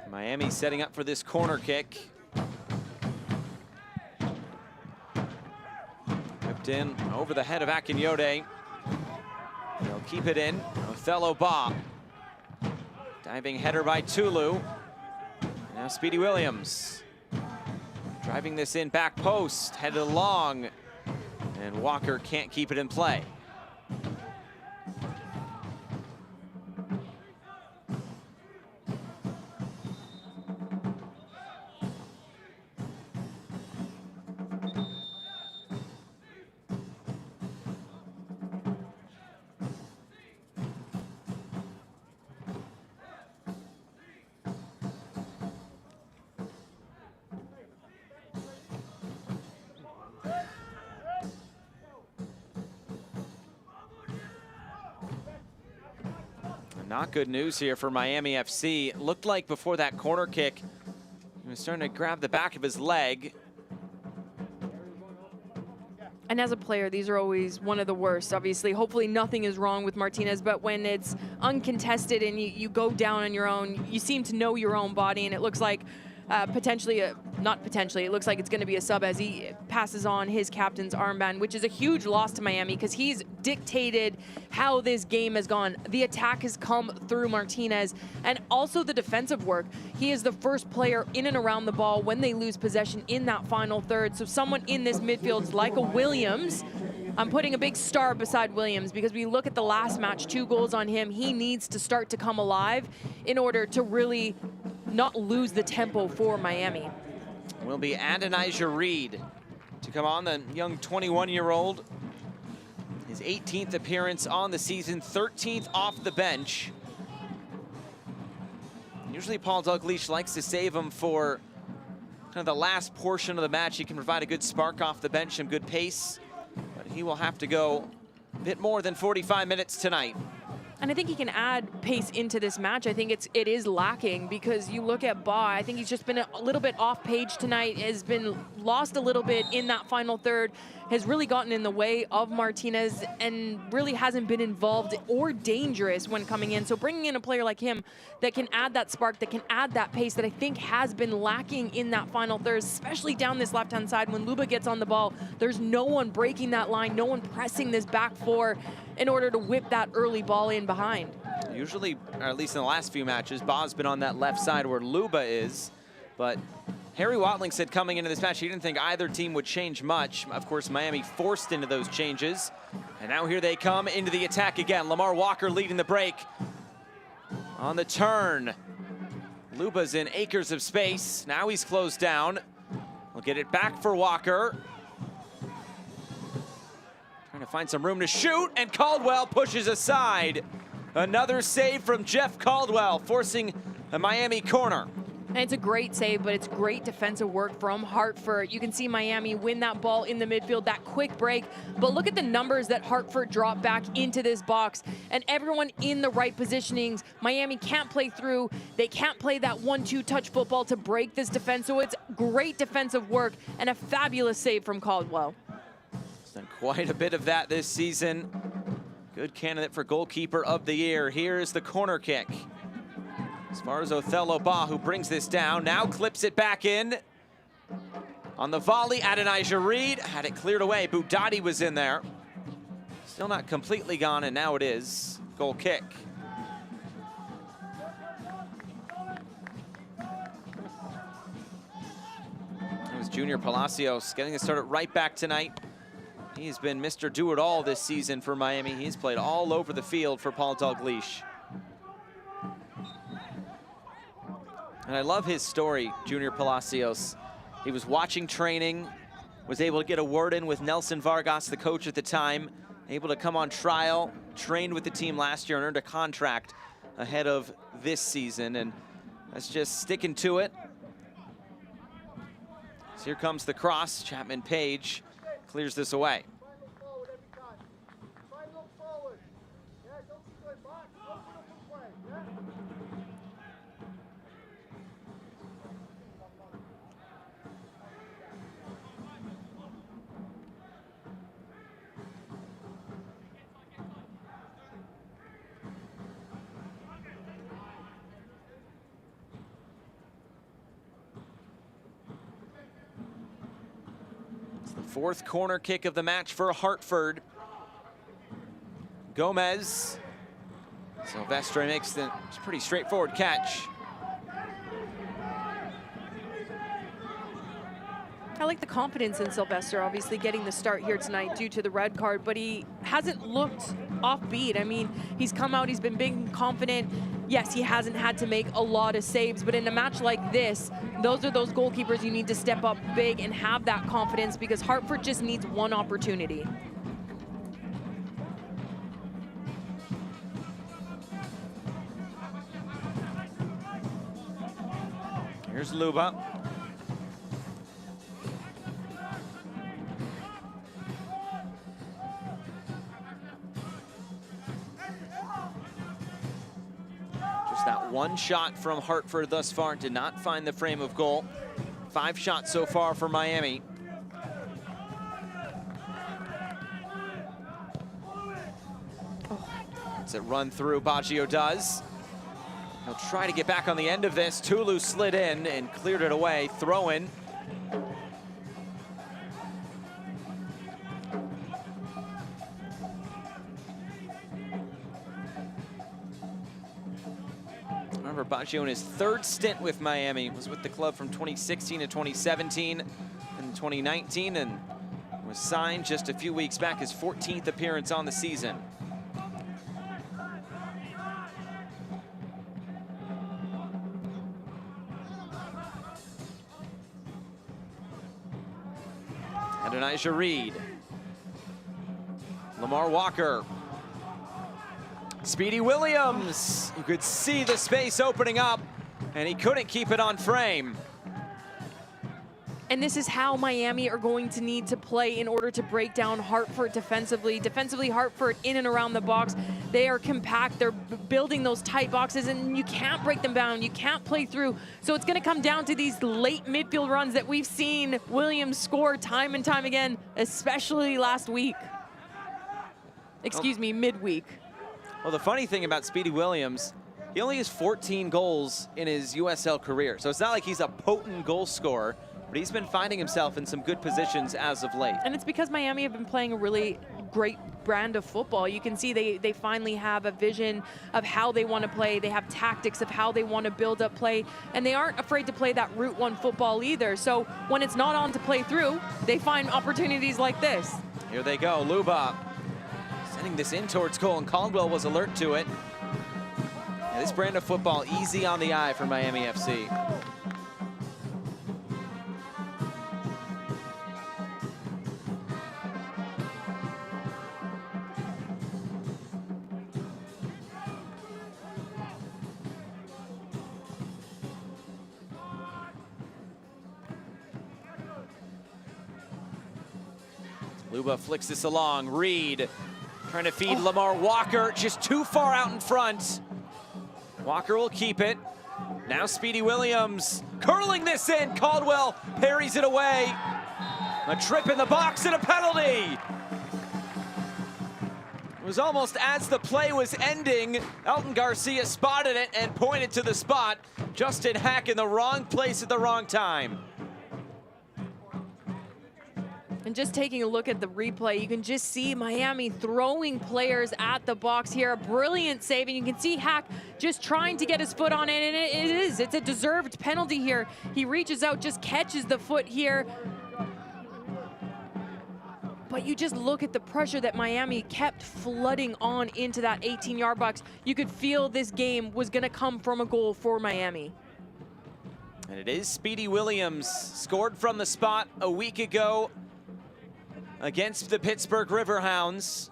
Miami setting up for this corner kick. Whipped in over the head of Akinyode. They'll keep it in. Othello Ba. Diving header by Tulu. Now Speedy Williams. Driving this in back post, headed along. And Walker can't keep it in play. Not good news here for Miami FC. It looked like before that corner kick, he was starting to grab the back of his leg. And as a player, these are always one of the worst. Obviously, hopefully nothing is wrong with Martinez, but when it's uncontested and you go down on your own, you seem to know your own body, and it looks like it looks like it's going to be a sub as he passes on his captain's armband, which is a huge loss to Miami because he's dictated how this game has gone. The attack has come through Martinez and also the defensive work. He is the first player in and around the ball when they lose possession in that final third. So someone in this midfield like a Williams, I'm putting a big star beside Williams because we look at the last match, 2 goals on him. He needs to start to come alive in order to really not lose the tempo for Miami. Will be Adonijah Reed to come on, the young 21-year-old. His 18th appearance on the season, 13th off the bench. Usually Paul Dalgleish likes to save him for kind of the last portion of the match. He can provide a good spark off the bench, some good pace, but he will have to go a bit more than 45 minutes tonight. And I think he can add pace into this match. I think it is lacking because you look at Ba, I think he's just been a little bit off page tonight, has been lost a little bit in that final third, has really gotten in the way of Martinez and really hasn't been involved or dangerous when coming in. So bringing in a player like him that can add that spark, that can add that pace that I think has been lacking in that final third, especially down this left-hand side when Luba gets on the ball. There's no one breaking that line, no one pressing this back four in order to whip that early ball in behind. Usually, or at least in the last few matches, Ba's been on that left side where Luba is, but Harry Watling said coming into this match he didn't think either team would change much. Of course, Miami forced into those changes, and now here they come into the attack again. Lamar Walker leading the break. On the turn, Luba's in acres of space. Now he's closed down. We'll get it back for Walker. Trying to find some room to shoot, and Caldwell pushes aside. Another save from Jeff Caldwell, forcing a Miami corner. And it's a great save, but it's great defensive work from Hartford. You can see Miami win that ball in the midfield, that quick break. But look at the numbers that Hartford drop back into this box. And everyone in the right positionings. Miami can't play through. They can't play that 1-2 touch football to break this defense. So it's great defensive work and a fabulous save from Caldwell. He's done quite a bit of that this season. Good candidate for goalkeeper of the year. Here's the corner kick. As far as Othello Ba, who brings this down, now clips it back in. On the volley, Adonijah Reed had it cleared away. Boudadi was in there. Still not completely gone, and now it is. Goal kick. It was Junior Palacios getting it started right back tonight. He's been Mr. Do-It-All this season for Miami. He's played all over the field for Paul Dalglish. And I love his story, Junior Palacios. He was watching training, was able to get a word in with Nelson Vargas, the coach at the time, able to come on trial, trained with the team last year and earned a contract ahead of this season. And that's just sticking to it. So here comes the cross. Chapman Page clears this away. Fourth corner kick of the match for Hartford. Gomez. Silvestre makes the pretty straightforward catch. I like the confidence in Silvestre, obviously getting the start here tonight due to the red card, but he hasn't looked offbeat. I mean, he's come out, he's been big and confident. Yes, he hasn't had to make a lot of saves, but in a match like this, those are those goalkeepers you need to step up big and have that confidence, because Hartford just needs one opportunity. Here's Luba. That one shot from Hartford thus far did not find the frame of goal. 5 shots so far for Miami. It's a run through, Baggio does. He'll try to get back on the end of this. Tulu slid in and cleared it away. Throw in. Remember, Baggio in his 3rd stint with Miami was with the club from 2016 to 2017 and 2019, and was signed just a few weeks back, his 14th appearance on the season. Adonijah Reed. Lamar Walker. Speedy Williams, you could see the space opening up, and he couldn't keep it on frame. And this is how Miami are going to need to play in order to break down Hartford defensively. Defensively, Hartford in and around the box, they are compact, they're building those tight boxes, and you can't break them down, you can't play through. So it's gonna come down to these late midfield runs that we've seen Williams score time and time again, especially last week. Excuse me, midweek. Well, the funny thing about Speedy Williams, he only has 14 goals in his USL career. So it's not like he's a potent goal scorer, but he's been finding himself in some good positions as of late. And it's because Miami have been playing a really great brand of football. You can see they finally have a vision of how they want to play. They have tactics of how they want to build up play, and they aren't afraid to play that Route 1 football either. So when it's not on to play through, they find opportunities like this. Here they go, Luba. Sending this in towards goal, and Caldwell was alert to it. And this brand of football, easy on the eye for Miami FC. Luba flicks this along. Reed trying to feed Lamar Walker, just too far out in front. Walker will keep it. Now Speedy Williams curling this in. Caldwell parries it away. A trip in the box and a penalty. It was almost as the play was ending. Elton Garcia spotted it and pointed to the spot. Justin Hack in the wrong place at the wrong time. And just taking a look at the replay, you can just see Miami throwing players at the box here. A brilliant save, and you can see Hack just trying to get his foot on it, and it's a deserved penalty here. He reaches out, just catches the foot here. But you just look at the pressure that Miami kept flooding on into that 18-yard box. You could feel this game was gonna come from a goal for Miami. And it is Speedy Williams, scored from the spot a week ago against the Pittsburgh Riverhounds.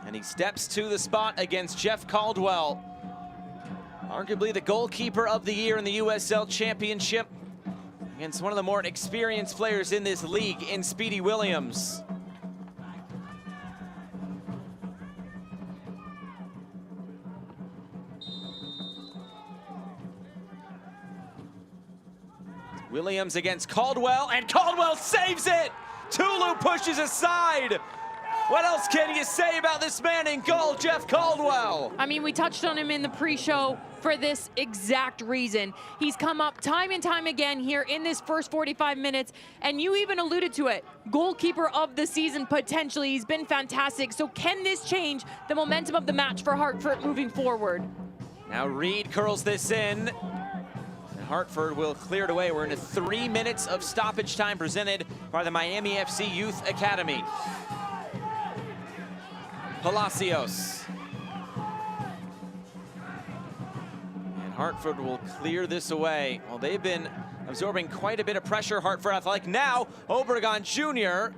And he steps to the spot against Jeff Caldwell. Arguably the goalkeeper of the year in the USL Championship, against one of the more experienced players in this league in Speedy Williams. Williams against Caldwell, and Caldwell saves it! Tulu pushes aside. What else can you say about this man in goal, Jeff Caldwell? I mean, we touched on him in the pre-show for this exact reason. He's come up time and time again here in this first 45 minutes, and you even alluded to it. Goalkeeper of the season, potentially. He's been fantastic. So can this change the momentum of the match for Hartford moving forward? Now Reed curls this in. Hartford will clear it away. We're into 3 minutes of stoppage time presented by the Miami FC Youth Academy. Palacios. And Hartford will clear this away. Well, they've been absorbing quite a bit of pressure. Hartford Athletic now, Obregon Jr.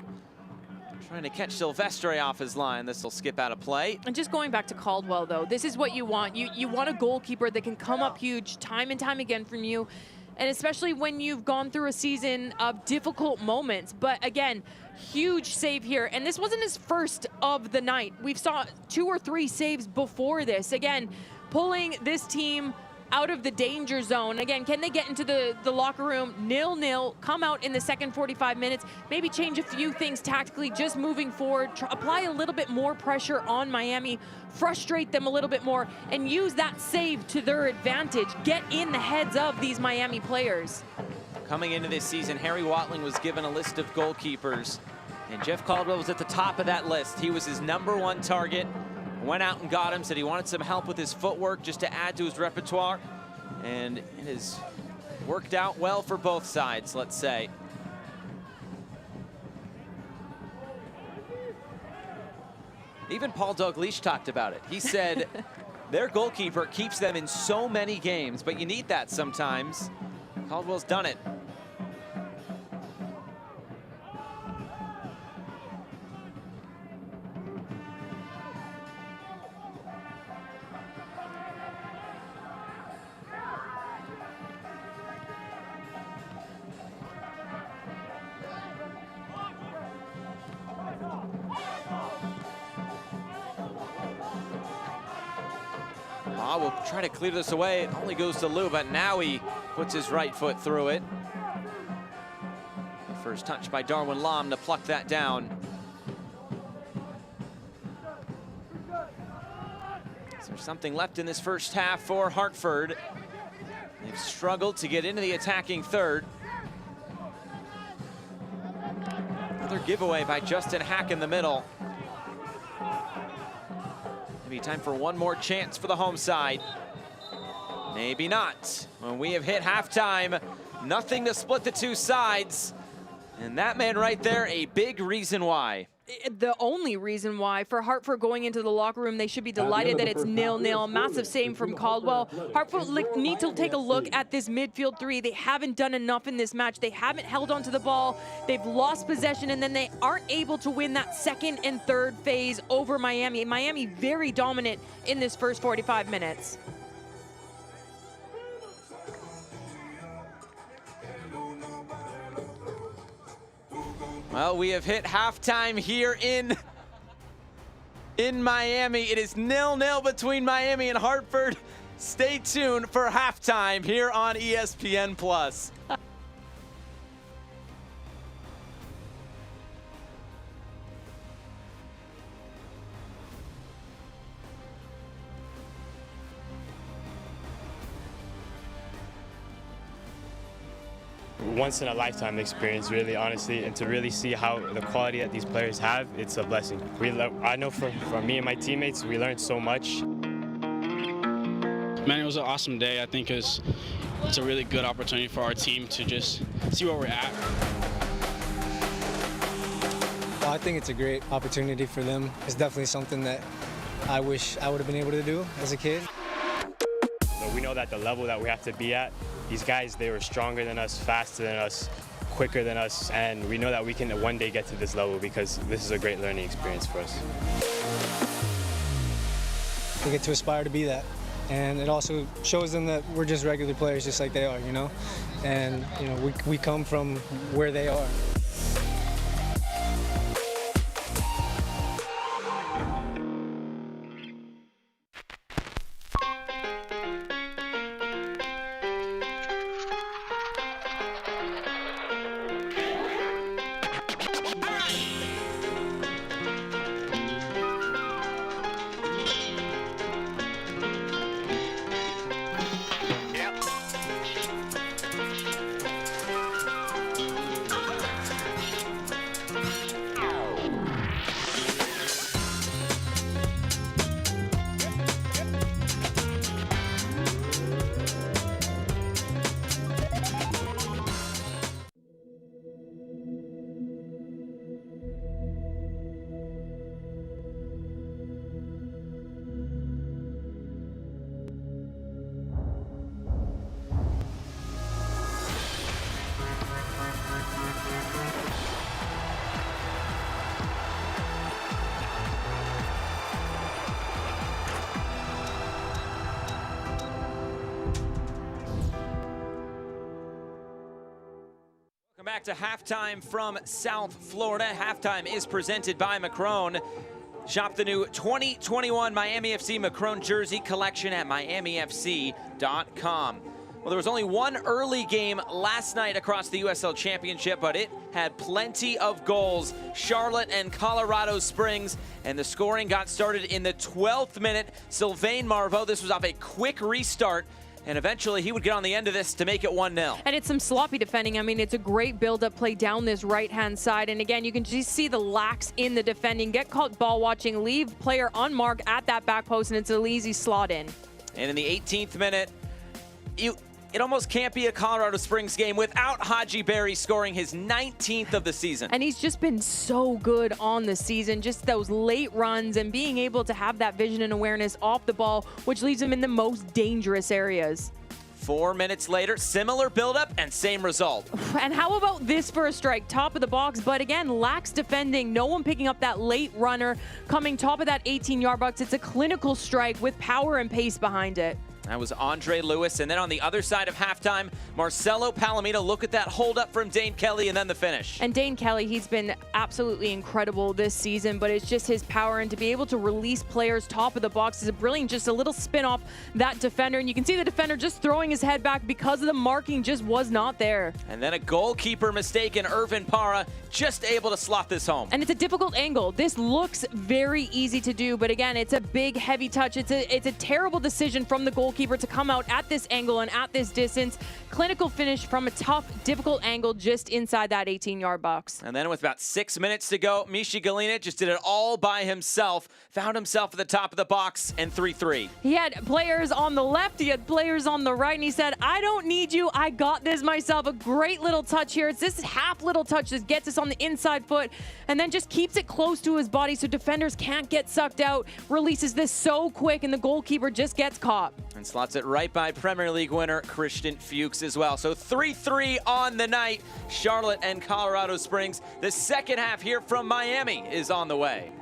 trying to catch Silvestre off his line. This will skip out of play. And just going back to Caldwell, though, this is what you want. You want a goalkeeper that can come up huge time and time again from you, and especially when you've gone through a season of difficult moments. But again, huge save here, and this wasn't his first of the night. We've saw 2 or 3 saves before this. Again, pulling this team out of the danger zone. Again, can they get into the locker room 0-0, come out in the second 45 minutes, maybe change a few things tactically, just moving forward, apply a little bit more pressure on Miami, frustrate them a little bit more, and use that save to their advantage, get in the heads of these Miami players. Coming into this season, Harry Watling was given a list of goalkeepers, and Jeff Caldwell was at the top of that list. He was his #1 target. Went out and got him, said he wanted some help with his footwork just to add to his repertoire. And it has worked out well for both sides, let's say. Even Paul Dalglish talked about it. He said their goalkeeper keeps them in so many games, but you need that sometimes. Caldwell's done it. We'll try to clear this away. It only goes to Lou, but now he puts his right foot through it. The first touch by Darwin Lam to pluck that down. Is there something left in this first half for Hartford? They've struggled to get into the attacking third. Another giveaway by Justin Hack in the middle. Maybe time for one more chance for the home side. Maybe not. When we have hit halftime, nothing to split the two sides. And that man right there, a big reason why. The only reason why for Hartford going into the locker room, they should be delighted that it's 0-0. Massive save from Caldwell. Hartford need to take a look at this midfield 3. They haven't done enough in this match. They haven't held onto the ball. They've lost possession, and then they aren't able to win that second and third phase over Miami. Miami very dominant in this first 45 minutes. Well, we have hit halftime here in Miami. It is 0-0 between Miami and Hartford. Stay tuned for halftime here on ESPN+. Once in a lifetime experience, really, honestly, and to really see how the quality that these players have, it's a blessing. I know from me and my teammates, we learned so much. Man, it was an awesome day. I think it's a really good opportunity for our team to just see where we're at. Well, I think it's a great opportunity for them. It's definitely something that I wish I would have been able to do as a kid. But we know that the level that we have to be at, these guys, they were stronger than us, faster than us, quicker than us, and we know that we can one day get to this level because this is a great learning experience for us. They get to aspire to be that. And it also shows them that we're just regular players just like they are, you know? And, you know, we come from where they are. Welcome back to halftime from South Florida. Halftime is presented by Macron. Shop the new 2021 Miami FC Macron jersey collection at miamifc.com. Well, there was only one early game last night across the USL Championship, but it had plenty of goals. Charlotte and Colorado Springs, and the scoring got started in the 12th minute. Sylvain Marveau, this was off a quick restart, and eventually he would get on the end of this to make it 1-0. And it's some sloppy defending. I mean, it's a great build-up play down this right-hand side. And again, you can just see the lax in the defending. Get caught ball watching, leave player unmarked at that back post, and it's an easy slot in. And in the 18th minute, it almost can't be a Colorado Springs game without Haji Berry scoring his 19th of the season. And he's just been so good on the season, just those late runs and being able to have that vision and awareness off the ball, which leaves him in the most dangerous areas. 4 minutes later, similar buildup and same result. And how about this for a strike? Top of the box, but again, lax defending. No one picking up that late runner, coming top of that 18-yard box. It's a clinical strike with power and pace behind it. That was Andre Lewis. And then on the other side of halftime, Marcelo Palomino. Look at that hold up from Dane Kelly and then the finish. And Dane Kelly, he's been absolutely incredible this season, but it's just his power and to be able to release players top of the box is a brilliant, just a little spin off that defender. And you can see the defender just throwing his head back because of the marking just was not there. And then a goalkeeper mistake in Irvin Parra, just able to slot this home. And it's a difficult angle. This looks very easy to do, but again, it's a big, heavy touch. It's a terrible decision from the goalkeeper to come out at this angle and at this distance. Clinical finish from a tough, difficult angle just inside that 18-yard box. And then with about 6 minutes to go, Mishi Galina just did it all by himself, found himself at the top of the box, and 3-3. He had players on the left, he had players on the right, and he said, I don't need you, I got this myself. A great little touch here. It's this half little touch that gets us on the inside foot and then just keeps it close to his body so defenders can't get sucked out. Releases this so quick, and the goalkeeper just gets caught. And slots it right by Premier League winner Christian Fuchs as well. So 3-3 on the night. Charlotte and Colorado Springs. The second half here from Miami is on the way.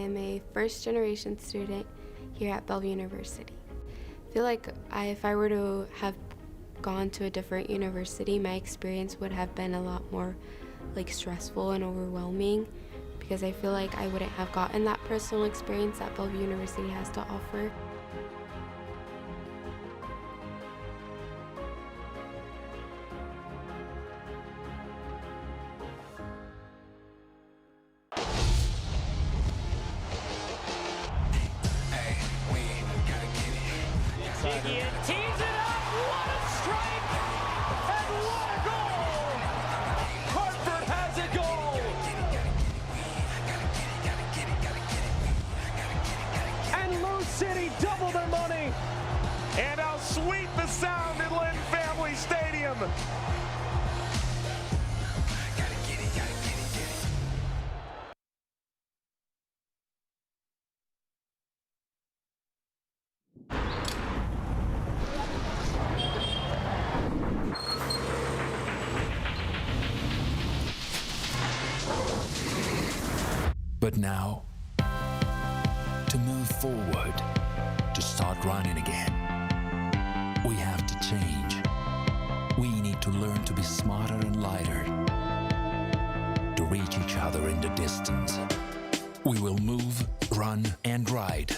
am a first-generation student here at Bellevue University. I feel like if I were to have gone to a different university, my experience would have been a lot more stressful and overwhelming, because I feel like I wouldn't have gotten that personal experience that Bellevue University has to offer. Tees it up, what a strike, and what a goal! Hartford has a goal! And Lou City double their money, and how sweet the sound in Lynn Family Stadium! But now, to move forward, to start running again, we have to change. We need to learn to be smarter and lighter, to reach each other in the distance. We will move, run, and ride.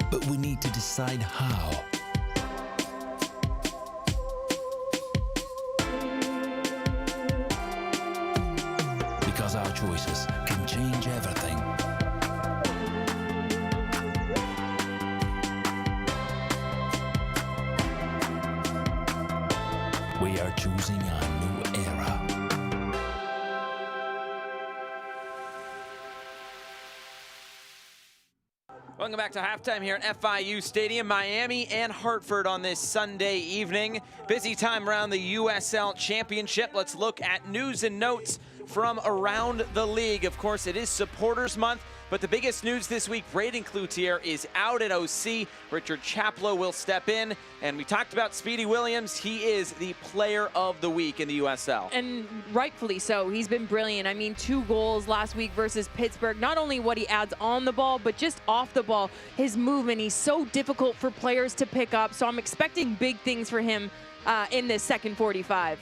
But we need to decide how. Because our choices can change everything. We are choosing a new era. Welcome back to halftime here at FIU Stadium. Miami and Hartford on this Sunday evening. Busy time around the USL Championship. Let's look at news and notes from around the league. Of course, it is Supporters Month, but the biggest news this week, Braden Cloutier is out at OC. Richard Chaplow will step in, and we talked about Speedy Williams. He is the player of the week in the USL. And rightfully so. He's been brilliant. I mean, 2 goals last week versus Pittsburgh. Not only what he adds on the ball, but just off the ball. His movement, he's so difficult for players to pick up, so I'm expecting big things for him in this second 45.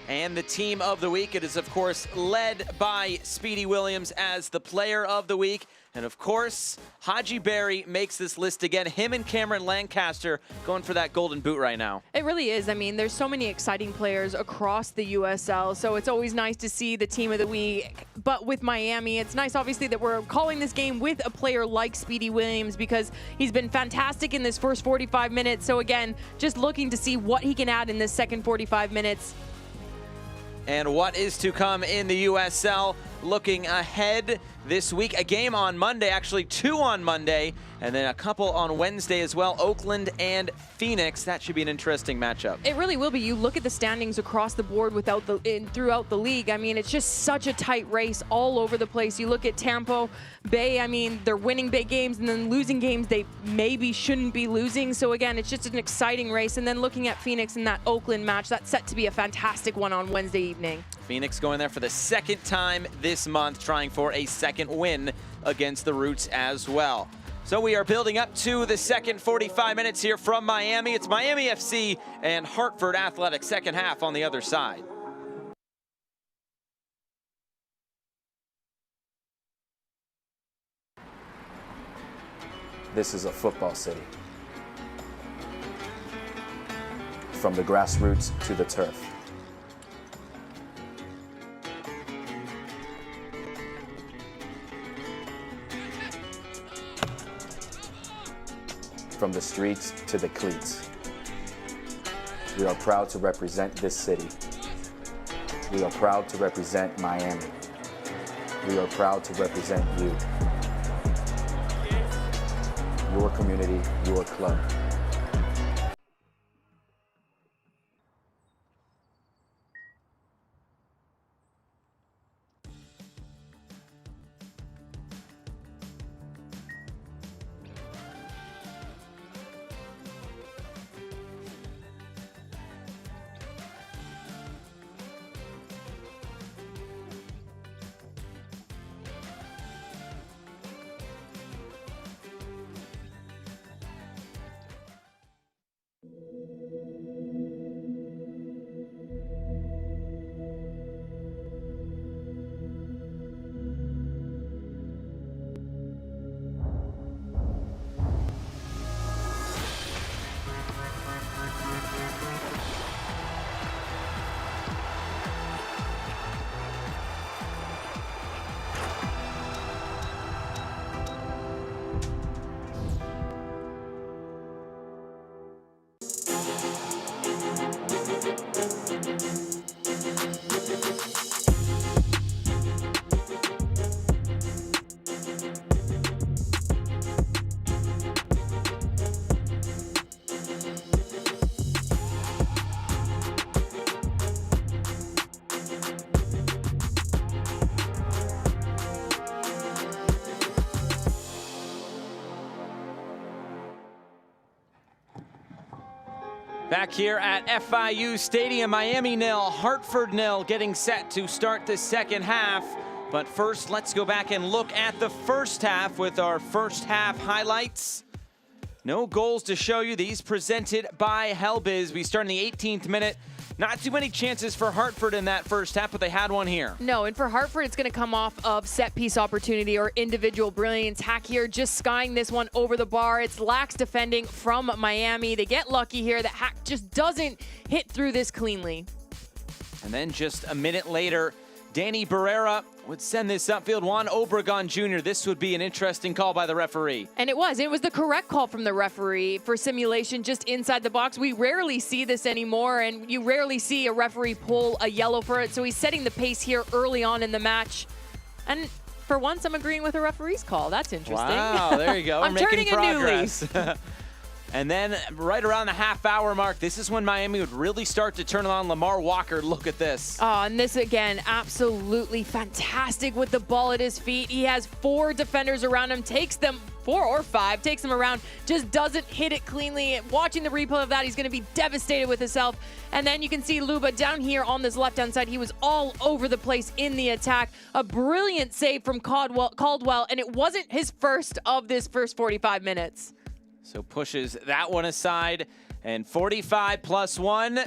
And the team of the week, it is of course led by Speedy Williams as the player of the week. And of course, Haji Berry makes this list again. Him and Cameron Lancaster going for that golden boot right now. It really is. I mean, there's so many exciting players across the USL, so it's always nice to see the team of the week. But with Miami, it's nice obviously that we're calling this game with a player like Speedy Williams, because he's been fantastic in this first 45 minutes. So again, just looking to see what he can add in this second 45 minutes. And what is to come in the USL. Looking ahead this week, a game on Monday, actually 2 on Monday, and then a couple on Wednesday as well, Oakland and Phoenix. That should be an interesting matchup. It really will be. You look at the standings across the board throughout the league. I mean, it's just such a tight race all over the place. You look at Tampa Bay, I mean, they're winning big games and then losing games they maybe shouldn't be losing. So again, it's just an exciting race. And then looking at Phoenix in that Oakland match, that's set to be a fantastic one on Wednesday evening. Phoenix going there for the second time this month, trying for a second win against the Roots as well. So we are building up to the second 45 minutes here from Miami. It's Miami FC and Hartford Athletic, second half on the other side. This is a football city. From the grassroots to the turf. From the streets to the cleats. We are proud to represent this city. We are proud to represent Miami. We are proud to represent you. Your community, your club. Back here at FIU Stadium, Miami 0, Hartford 0, getting set to start the second half. But first, let's go back and look at the first half with our first half highlights. No goals to show you. These presented by Helbiz. We start in the 18th minute. Not too many chances for Hartford in that first half, but they had one here. No, and for Hartford, it's going to come off of set-piece opportunity or individual brilliance. Hack here just skying this one over the bar. It's lax defending from Miami. They get lucky here that Hack just doesn't hit through this cleanly. And then just a minute later, Danny Barrera would send this upfield. Juan Obregon Jr. This would be an interesting call by the referee. And it was the correct call from the referee for simulation just inside the box. We rarely see this anymore, and you rarely see a referee pull a yellow for it. So he's setting the pace here early on in the match. And for once, I'm agreeing with the referee's call. That's interesting. Wow, there you go. I'm We're making turning progress. a new leaf. And then right around the half-hour mark, this is when Miami would really start to turn it on. Lamar Walker, look at this. Oh, and this again, absolutely fantastic with the ball at his feet. He has 4 defenders around him, takes them, 4 or 5, takes them around, just doesn't hit it cleanly. Watching the replay of that, he's going to be devastated with himself. And then you can see Luba down here on this left-hand side. He was all over the place in the attack. A brilliant save from Caldwell, and it wasn't his first of this first 45 minutes. So pushes that one aside, and 45+1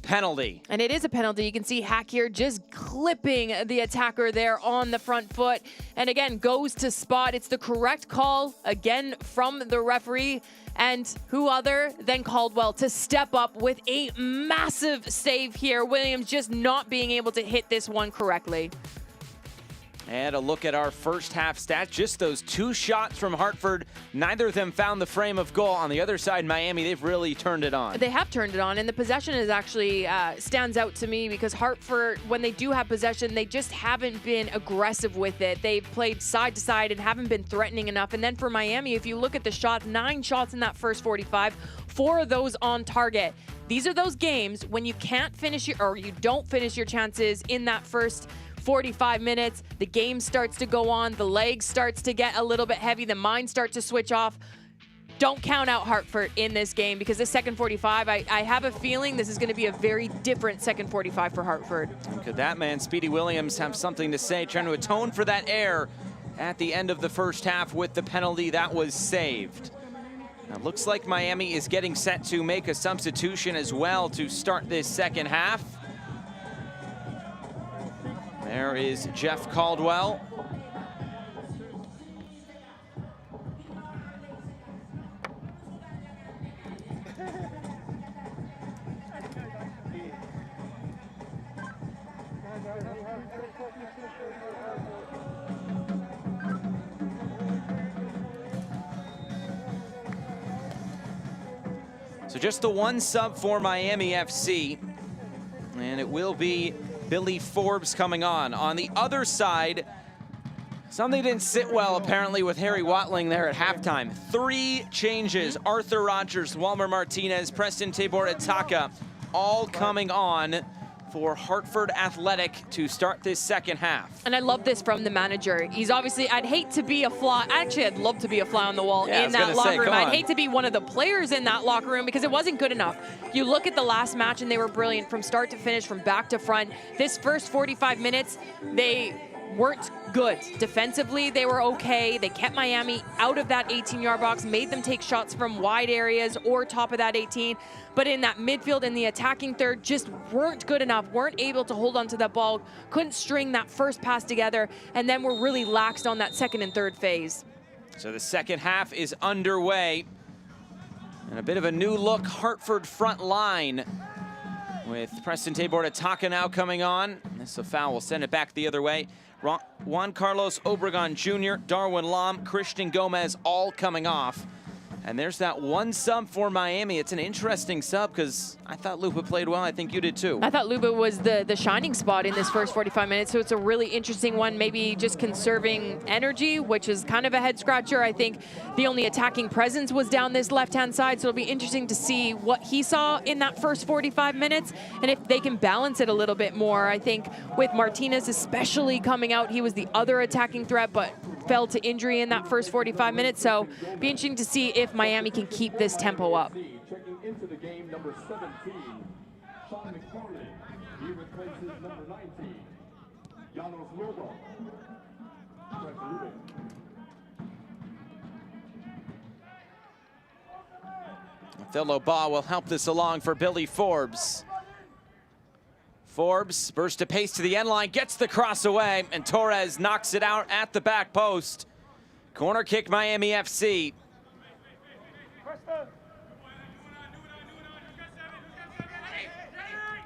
penalty. And it is a penalty. You can see Hack here just clipping the attacker there on the front foot. And again, goes to spot. It's the correct call, again, from the referee. And who other than Caldwell to step up with a massive save here. Williams just not being able to hit this one correctly. And a look at our first half stats. Just those 2 shots from Hartford. Neither of them found the frame of goal. On the other side, Miami, they've really turned it on. They have turned it on, and the possession is actually stands out to me because Hartford, when they do have possession, they just haven't been aggressive with it. They've played side to side and haven't been threatening enough. And then for Miami, if you look at the shots, 9 shots in that first 45, 4 of those on target. These are those games when you can't finish or you don't finish your chances in that first 45 minutes, the game starts to go on, the legs starts to get a little bit heavy, the mind starts to switch off. Don't count out Hartford in this game because this second 45, I have a feeling this is going to be a very different second 45 for Hartford. And could that man, Speedy Williams, have something to say, trying to atone for that error at the end of the first half with the penalty that was saved. Now, looks like Miami is getting set to make a substitution as well to start this second half. There is Jeff Caldwell. So just the 1 sub for Miami FC, and it will be Billy Forbes coming on. On the other side, something didn't sit well apparently with Harry Watling there at halftime. 3 changes. Arthur Rogers, Walmer Martinez, Preston Tabor Ataka, all coming on for Hartford Athletic to start this second half. And I love this from the manager. He's obviously, I'd hate to be a fly. Actually, I'd love to be a fly on the wall in that locker room. I'd hate to be one of the players in that locker room because it wasn't good enough. You look at the last match and they were brilliant from start to finish, from back to front. This first 45 minutes, they weren't good. Defensively, they were okay. They kept Miami out of that 18-yard box, made them take shots from wide areas or top of that 18. But in that midfield and the attacking third just weren't good enough, weren't able to hold onto that ball, couldn't string that first pass together, and then were really laxed on that second and third phase. So the second half is underway. And a bit of a new look Hartford front line with Preston Tabor Ataka now coming on. This is a foul, we'll send it back the other way. Juan Carlos Obregon Jr., Darwin Lam, Christian Gomez all coming off. And there's that 1 sub for Miami. It's an interesting sub because I thought Luba played well. I think you did too. I thought Luba was the shining spot in this first 45 minutes, so it's a really interesting one, maybe just conserving energy, which is kind of a head scratcher. I think the only attacking presence was down this left-hand side, so it'll be interesting to see what he saw in that first 45 minutes and if they can balance it a little bit more. I think with Martinez especially coming out, he was the other attacking threat, but fell to injury in that first 45 minutes, so be interesting to see if Miami can keep this tempo up. Checking into the game, number 17, Sean McFarlane. He replaces number 19, Janos Lobo. Othello Baugh will help this along for Billy Forbes. Forbes burst to pace to the end line, gets the cross away, and Torres knocks it out at the back post. Corner kick, Miami FC.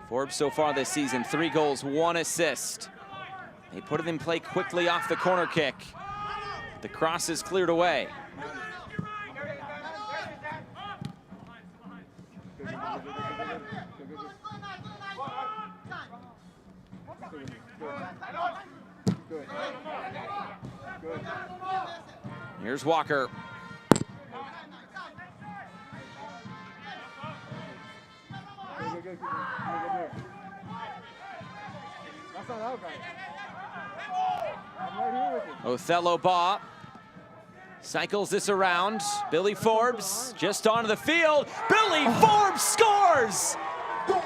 Forbes so far this season, 3 goals, 1 assist. They put it in play quickly off the corner kick. The cross is cleared away. Here's Walker. Othello Baugh cycles this around. Billy Forbes just onto the field. Billy Forbes scores!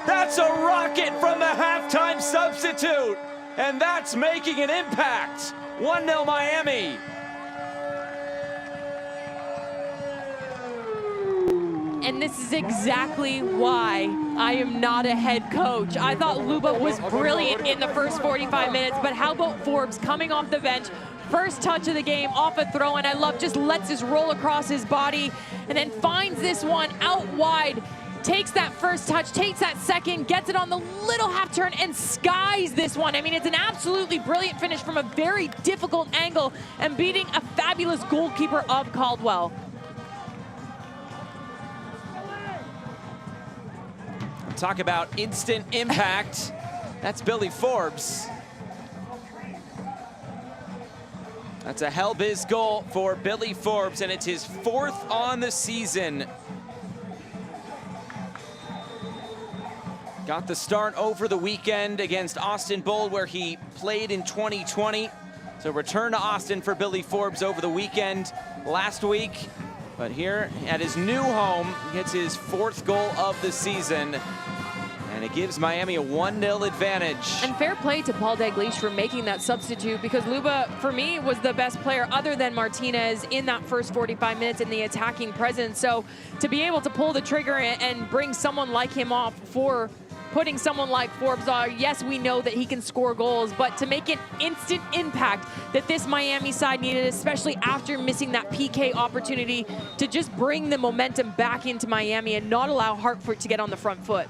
That's a rocket from the halftime substitute. And that's making an impact. 1-0 Miami. And this is exactly why I am not a head coach. I thought Luba was brilliant in the first 45 minutes, but how about Forbes coming off the bench, first touch of the game, off a throw, and I love just lets this roll across his body, and then finds this one out wide, takes that first touch, takes that second, gets it on the little half turn, and skies this one. I mean, it's an absolutely brilliant finish from a very difficult angle and beating a fabulous goalkeeper of Caldwell. Talk about instant impact. That's Billy Forbes. That's a hell-biz goal for Billy Forbes, and it's his 4th on the season. Got the start over the weekend against Austin Bold, where he played in 2020. So return to Austin for Billy Forbes over the weekend last week. But here at his new home, he gets his 4th goal of the season. And it gives Miami a 1-0 advantage. And fair play to Paul Dalglish for making that substitute, because Luba, for me, was the best player other than Martinez in that first 45 minutes in the attacking presence. So to be able to pull the trigger and bring someone like him off for putting someone like Forbes on, yes, we know that he can score goals, but to make an instant impact that this Miami side needed, especially after missing that PK opportunity, to just bring the momentum back into Miami and not allow Hartford to get on the front foot.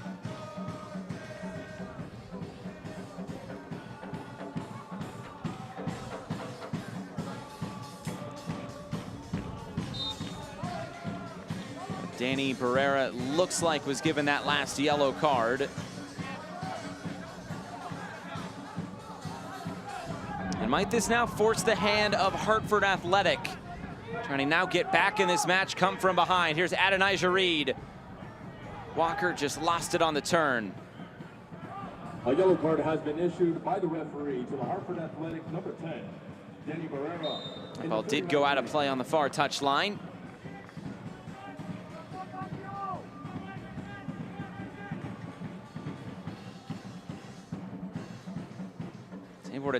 Danny Barrera looks like was given that last yellow card. And might this now force the hand of Hartford Athletic? Trying to now get back in this match, come from behind. Here's Adonijah Reed. Walker just lost it on the turn. A yellow card has been issued by the referee to the Hartford Athletic number 10, Danny Barrera. The ball did go out of play on the far touchline.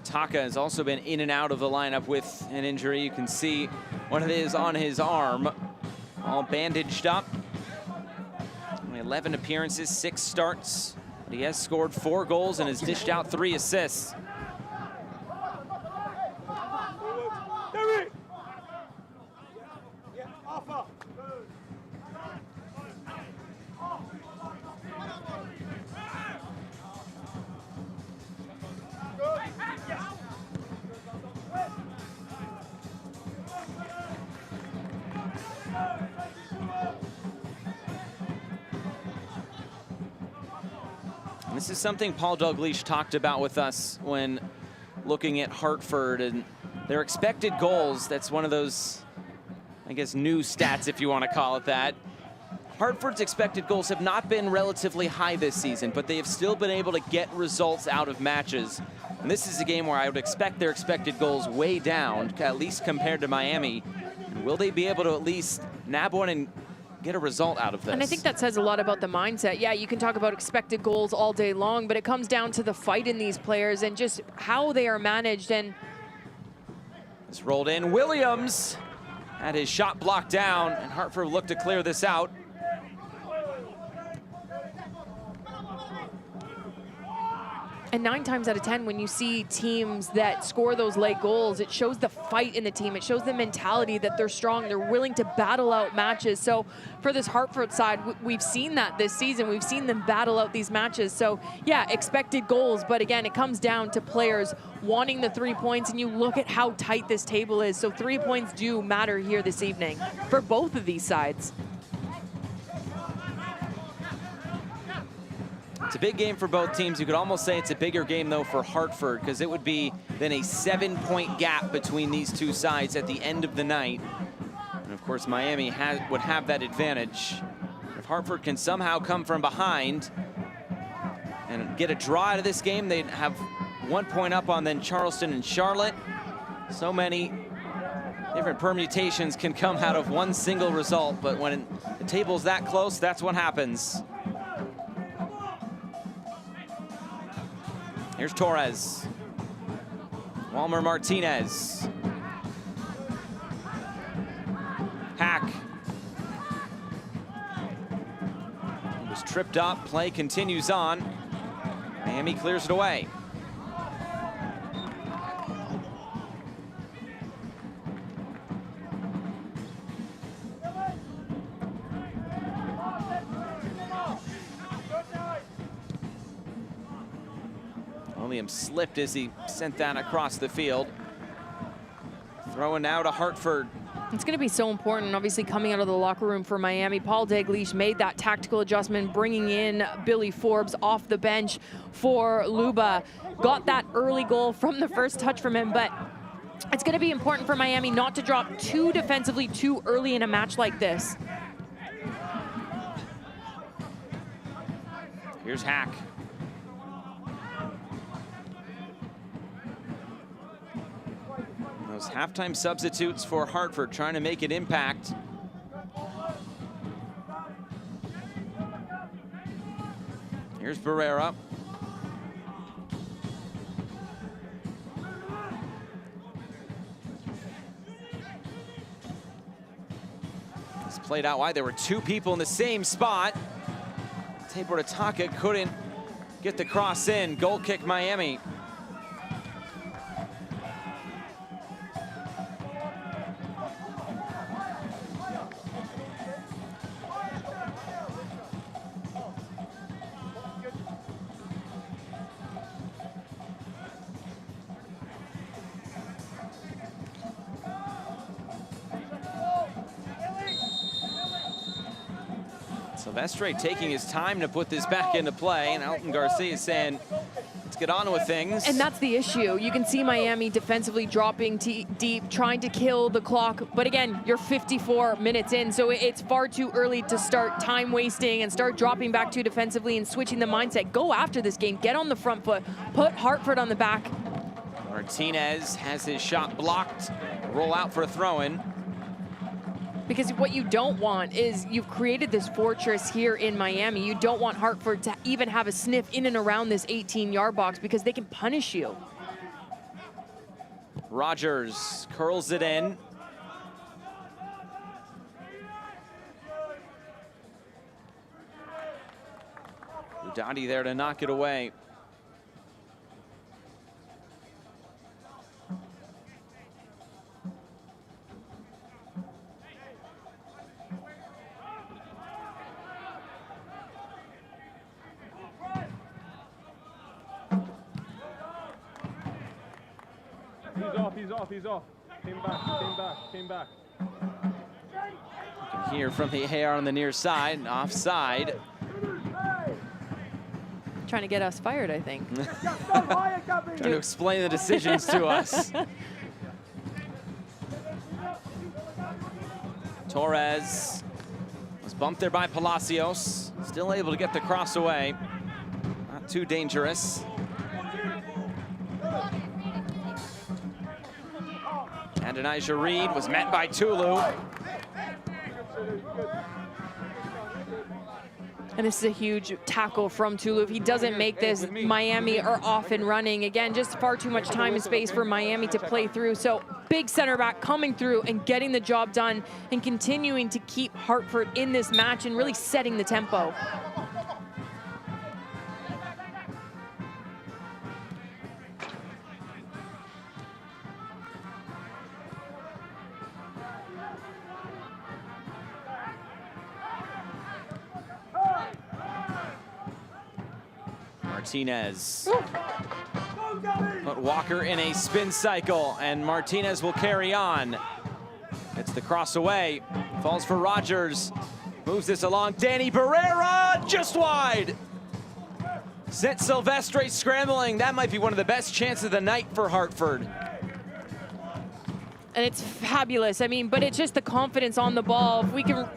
Taka has also been in and out of the lineup with an injury. You can see what it is on his arm, all bandaged up. Only 11 appearances, 6 starts, but he has scored 4 goals and has dished out 3 assists. This is something Paul Dalglish talked about with us when looking at Hartford and their expected goals. That's one of those, I guess, new stats, if you want to call it that. Hartford's expected goals have not been relatively high this season, but they have still been able to get results out of matches. And this is a game where I would expect their expected goals way down, at least compared to Miami. And will they be able to at least nab one and get a result out of this. And I think that says a lot about the mindset. Yeah, you can talk about expected goals all day long, but it comes down to the fight in these players and just how they are managed. And it's rolled in. Williams had his shot blocked down, and Hartford looked to clear this out. And 9 times out of 10, when you see teams that score those late goals, it shows the fight in the team. It shows the mentality that they're strong. They're willing to battle out matches. So for this Hartford side, we've seen that this season. We've seen them battle out these matches. So yeah, expected goals. But again, it comes down to players wanting the 3 points, and you look at how tight this table is. So 3 points do matter here this evening for both of these sides. It's a big game for both teams. You could almost say it's a bigger game, though, for Hartford, because it would be then a 7-point gap between these two sides at the end of the night. And, of course, Miami would have that advantage. If Hartford can somehow come from behind and get a draw out of this game, they'd have 1 point up on then Charleston and Charlotte. So many different permutations can come out of one single result, but when the table's that close, that's what happens. Here's Torres. Walmer Martinez. Hack. Was tripped up. Play continues on. Miami clears it away. Williams slipped as he sent that across the field. Throwing now to Hartford. It's going to be so important, obviously, coming out of the locker room for Miami. Paul Dalglish made that tactical adjustment, bringing in Billy Forbes off the bench for Luba. Got that early goal from the first touch from him, but it's going to be important for Miami not to drop too defensively too early in a match like this. Here's Hack. Those halftime substitutes for Hartford trying to make an impact. Here's Barrera. It's played out wide. There were 2 people in the same spot. Tabor Taka couldn't get the cross in. Goal kick Miami. Silvestre taking his time to put this back into play, and Elton Garcia saying, let's get on with things. And that's the issue. You can see Miami defensively dropping deep, trying to kill the clock. But again, you're 54 minutes in, so it's far too early to start time wasting and start dropping back too defensively and switching the mindset. Go after this game, get on the front foot, put Hartford on the back. Martinez has his shot blocked, roll out for a throw-in. Because what you don't want is you've created this fortress here in Miami. You don't want Hartford to even have a sniff in and around this 18-yard box because they can punish you. Rogers curls it in. Udati there to knock it away. He's off. Came back. You can hear from the AR on the near side, offside. Trying to get us fired, I think. Trying to explain the decisions to us. Torres was bumped there by Palacios. Still able to get the cross away. Not too dangerous. Adonijah Reed was met by Tulu. And this is a huge tackle from Tulu. If he doesn't make this, Miami are off and running. Again, just far too much time and space for Miami to play through. So big center back coming through and getting the job done and continuing to keep Hartford in this match and really setting the tempo. Martinez put Walker in a spin cycle, and Martinez will carry on. It's the cross away, falls for Rogers, moves this along. Danny Barrera just wide. Sent Silvestre scrambling. That might be one of the best chances of the night for Hartford. And it's fabulous. I mean, but it's just the confidence on the ball. If we can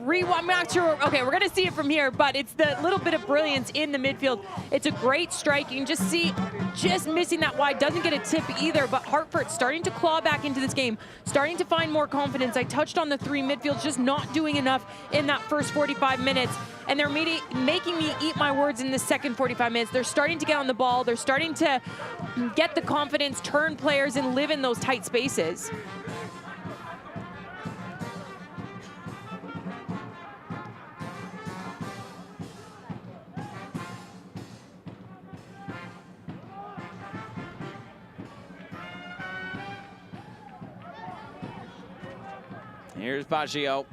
I'm not sure. Okay, we're going to see it from here, but it's the little bit of brilliance in the midfield. It's a great strike. You can just see, just missing that wide. Doesn't get a tip either, but Hartford starting to claw back into this game, starting to find more confidence. I touched on the three midfields, just not doing enough in that first 45 minutes. And they're making me eat my words in the second 45 minutes. They're starting to get on the ball. They're starting to get the confidence, turn players, and live in those tight spaces. Here's Baggio.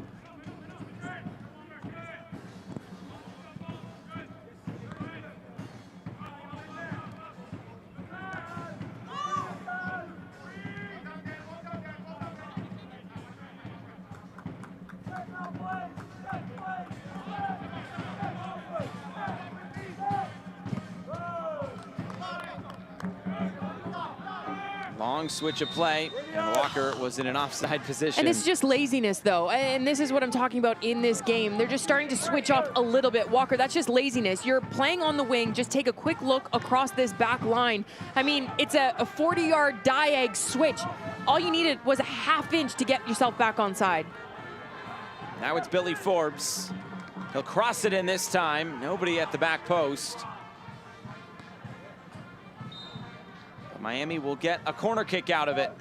Long switch of play, and Walker was in an offside position. And this is just laziness, though, and this is what I'm talking about in this game. They're just starting to switch off a little bit. Walker, that's just laziness. You're playing on the wing. Just take a quick look across this back line. I mean, it's a 40-yard diag switch. All you needed was a half inch to get yourself back onside. Now it's Billy Forbes. He'll cross it in this time. Nobody at the back post. Miami will get a corner kick out of it.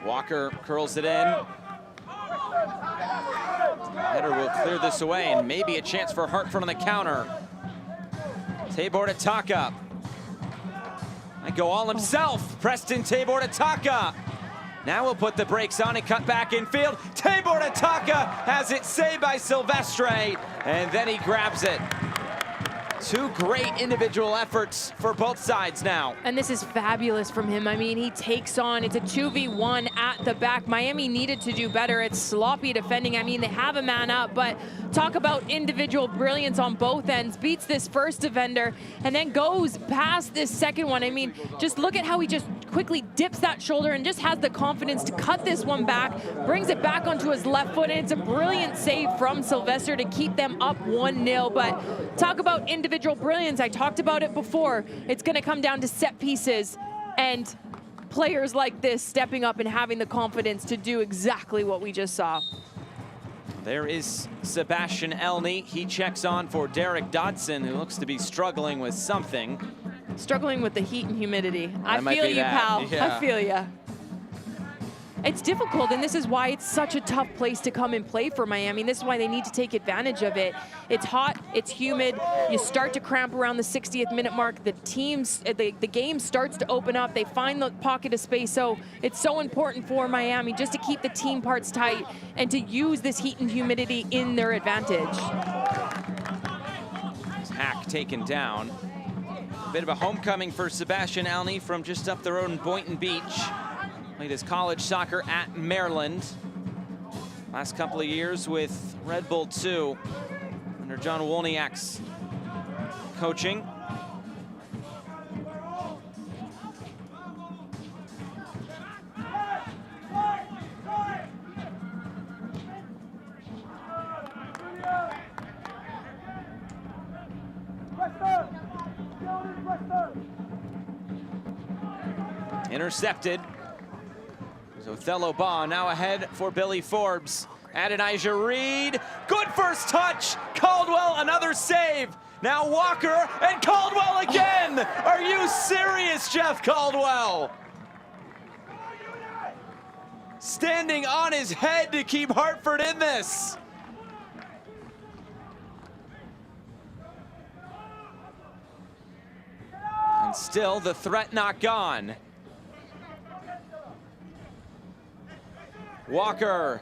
Walker curls it in. Header will clear this away, and maybe a chance for Hartford on the counter. Tabor Ataka. Might go all himself. Preston Tabor Ataka. Now we'll put the brakes on and cut back in field. Tabor Ataka has it saved by Silvestre, and then he grabs it. Two great individual efforts for both sides now. And this is fabulous from him. I mean, he takes on, it's a 2v1 at the back. Miami needed to do better. It's sloppy defending. I mean, they have a man up, but talk about individual brilliance on both ends. Beats this first defender and then goes past this second one. I mean, just look at how he just quickly dips that shoulder and just has the confidence to cut this one back, brings it back onto his left foot, and it's a brilliant save from Sylvester to keep them up 1-0. But talk about individual brilliance. I talked about it before. It's going to come down to set pieces and players like this stepping up and having the confidence to do exactly what we just saw. There is Sebastian Elney. He checks on for Derek Dodson, who looks to be struggling with something. Struggling with the heat and humidity. I might feel be you, that. pal. Yeah. I feel you. It's difficult, and this is why it's such a tough place to come and play for Miami. This is why they need to take advantage of it. It's hot, it's humid. You start to cramp around the 60th minute mark. The game starts to open up. They find the pocket of space. So it's so important for Miami just to keep the team parts tight and to use this heat and humidity in their advantage. Hack taken down. A bit of a homecoming for Sebastian Elney from just up the road in Boynton Beach. Played his college soccer at Maryland. Last couple of years with Red Bull 2 under John Wolniak's coaching. Intercepted. So Othello Baugh now ahead for Billy Forbes. Adonijah Reed, good first touch. Caldwell, another save. Now Walker and Caldwell again. Are you serious, Jeff Caldwell? Standing on his head to keep Hartford in this. And still the threat not gone. Walker.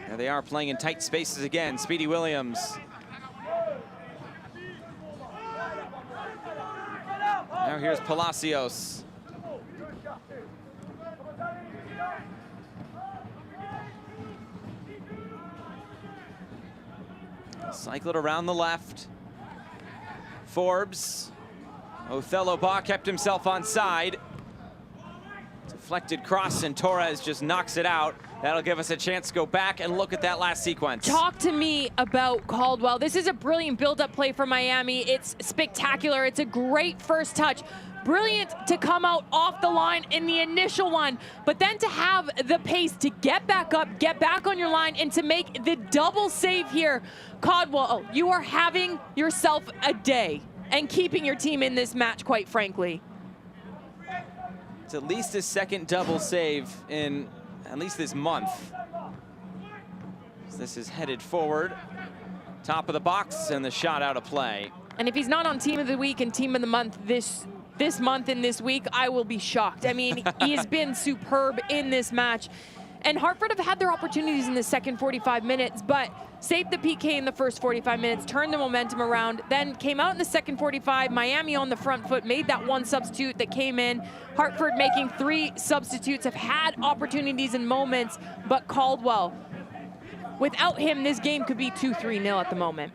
There they are playing in tight spaces again. Speedy Williams. Now here's Palacios. Cycled around the left. Forbes. Othello Baugh kept himself onside. Deflected cross and Torres just knocks it out. That'll give us a chance to go back and look at that last sequence. Talk to me about Caldwell. This is a brilliant build-up play for Miami. It's spectacular. It's a great first touch. Brilliant to come out off the line in the initial one, but then to have the pace to get back up, get back on your line, and to make the double save here. Caldwell, you are having yourself a day and keeping your team in this match, quite frankly. It's at least his second double save in at least this month. So this is headed forward. Top of the box and the shot out of play. And if he's not on Team of the Week and Team of the Month this month and this week, I will be shocked. I mean, he has been superb in this match. And Hartford have had their opportunities in the second 45 minutes, but saved the PK in the first 45 minutes, turned the momentum around, then came out in the second 45, Miami on the front foot, made that one substitute that came in. Hartford making 3 substitutes, have had opportunities and moments, but Caldwell, without him, this game could be 2-3-0 at the moment.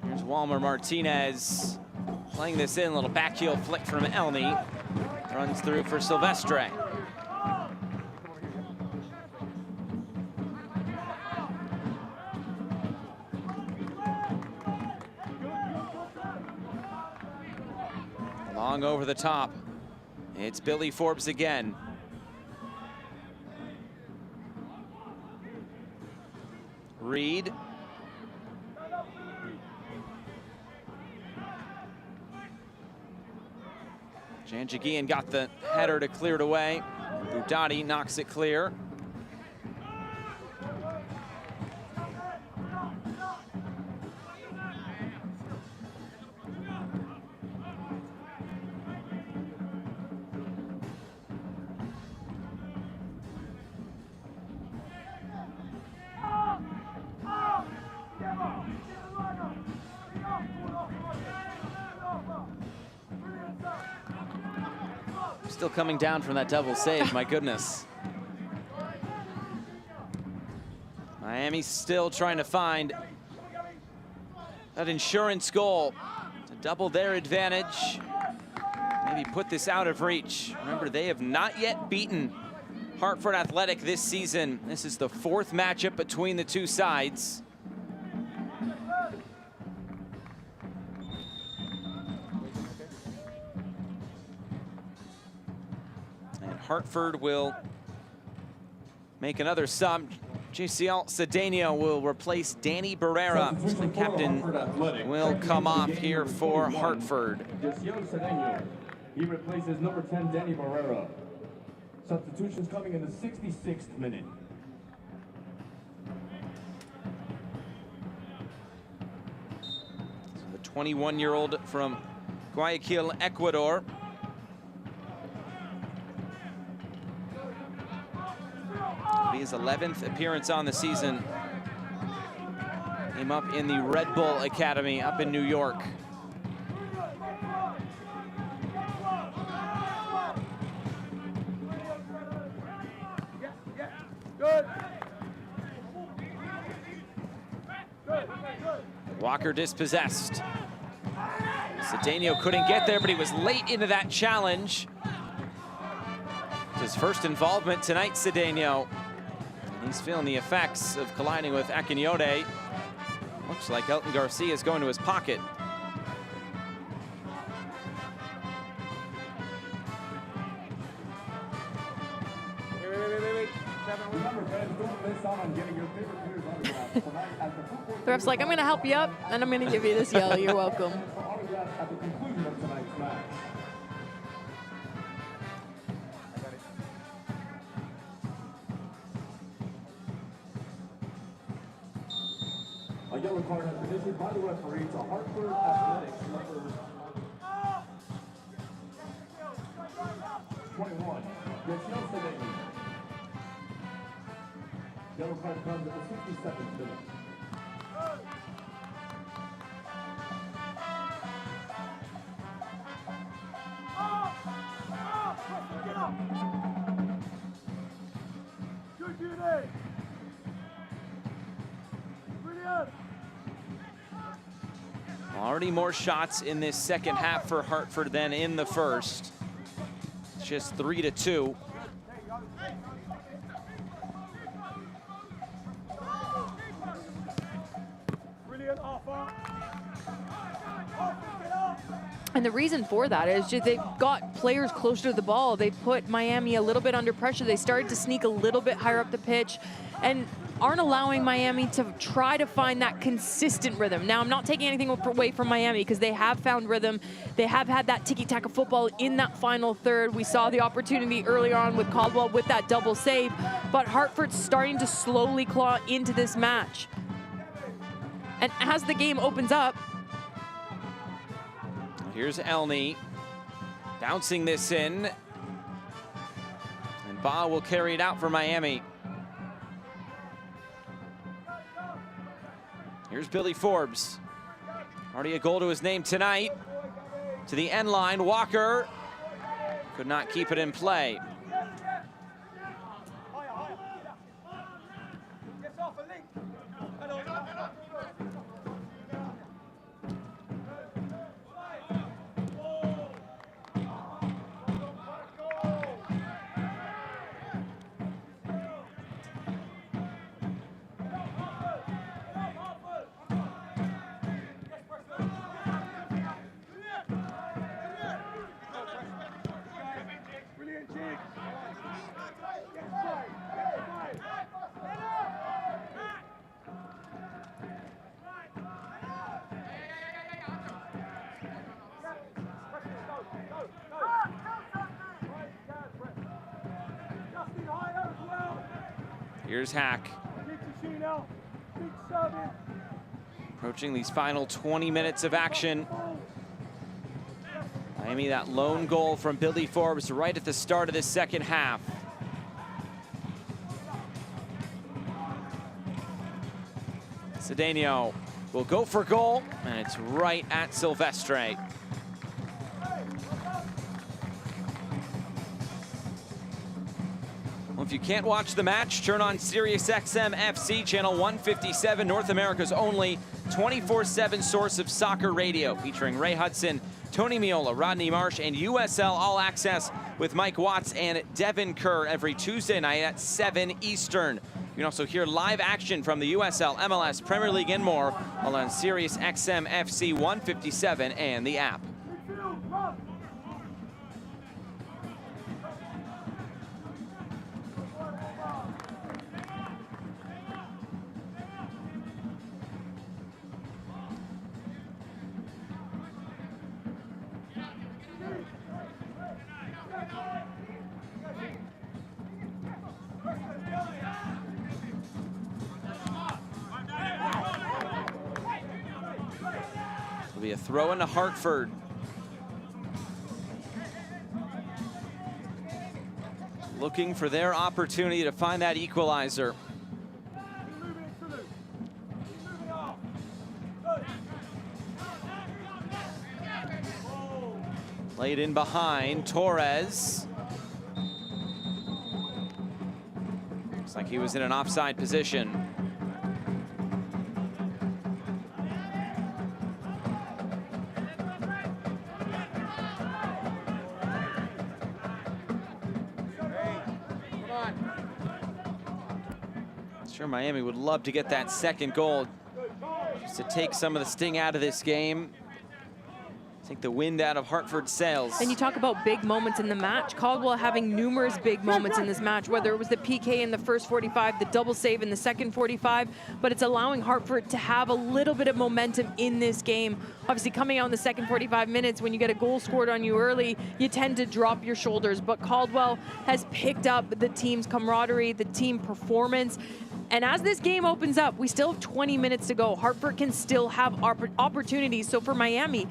Here's Walmer Martinez playing this in, little back heel flick from Elney. Runs through for Silvestre. Long over the top. It's Billy Forbes again. Reed. Janjagian got the header to clear it away. Budati knocks it clear. Still coming down from that double save, my goodness. Miami's still trying to find that insurance goal to double their advantage. Maybe put this out of reach. Remember, they have not yet beaten Hartford Athletic this season. This is the 4th matchup between the two sides. Hartford will make another sub. JCL Cedeno will replace Danny Barrera. The captain will come off here for Hartford. JCL Cedeno, he replaces number 10, Danny Barrera. Substitutions coming in the 66th minute. So the 21-year-old from Guayaquil, Ecuador. His 11th appearance on the season Came up in the Red Bull Academy up in New York. Walker dispossessed. Cedeno couldn't get there, but he was late into that challenge. It's his first involvement tonight, Cedeno. He's feeling the effects of colliding with Akinyode. Looks like Elton Garcia is going to his pocket. The ref's like, I'm going to help you up, and I'm going to give you this yellow. You're welcome. A yellow card has been issued by the referee to Hartford Athletics, number 21. Yellow card comes at the 62nd minute. Already more shots in this second half for Hartford than in the first. It's just 3-2. And the reason for that is just they've got players closer to the ball. They put Miami a little bit under pressure. They started to sneak a little bit higher up the pitch and aren't allowing Miami to try to find that consistent rhythm. Now, I'm not taking anything away from Miami because they have found rhythm. They have had that tiki-taka football in that final third. We saw the opportunity earlier on with Caldwell with that double save, but Hartford's starting to slowly claw into this match. And as the game opens up, here's Elney bouncing this in, and Ba will carry it out for Miami. Here's Billy Forbes. Already a goal to his name tonight. To the end line, Walker could not keep it in play. Here's Hack. Approaching these final 20 minutes of action. Miami, that lone goal from Billy Forbes right at the start of this second half. Cedeno will go for goal, and it's right at Silvestre. Well, if you can't watch the match, turn on SiriusXM FC channel 157, North America's only 24/7 source of soccer radio, featuring Ray Hudson, Tony Miola, Rodney Marsh, and USL All Access with Mike Watts and Devin Kerr every Tuesday night at 7 Eastern. You can also hear live action from the USL, MLS, Premier League, and more all on SiriusXM FC 157 and the app. It'll be a throw into Hartford. Looking for their opportunity to find that equalizer. Played in behind, Torres. Looks like he was in an offside position. Sure, Miami would love to get that second goal just to take some of the sting out of this game. Take the wind out of Hartford's sails. And you talk about big moments in the match. Caldwell having numerous big moments in this match, whether it was the PK in the first 45, the double save in the second 45, but it's allowing Hartford to have a little bit of momentum in this game. Obviously, coming out in the second 45 minutes, when you get a goal scored on you early, you tend to drop your shoulders, but Caldwell has picked up the team's camaraderie, the team performance. And as this game opens up, we still have 20 minutes to go. Hartford can still have opportunities. So for Miami,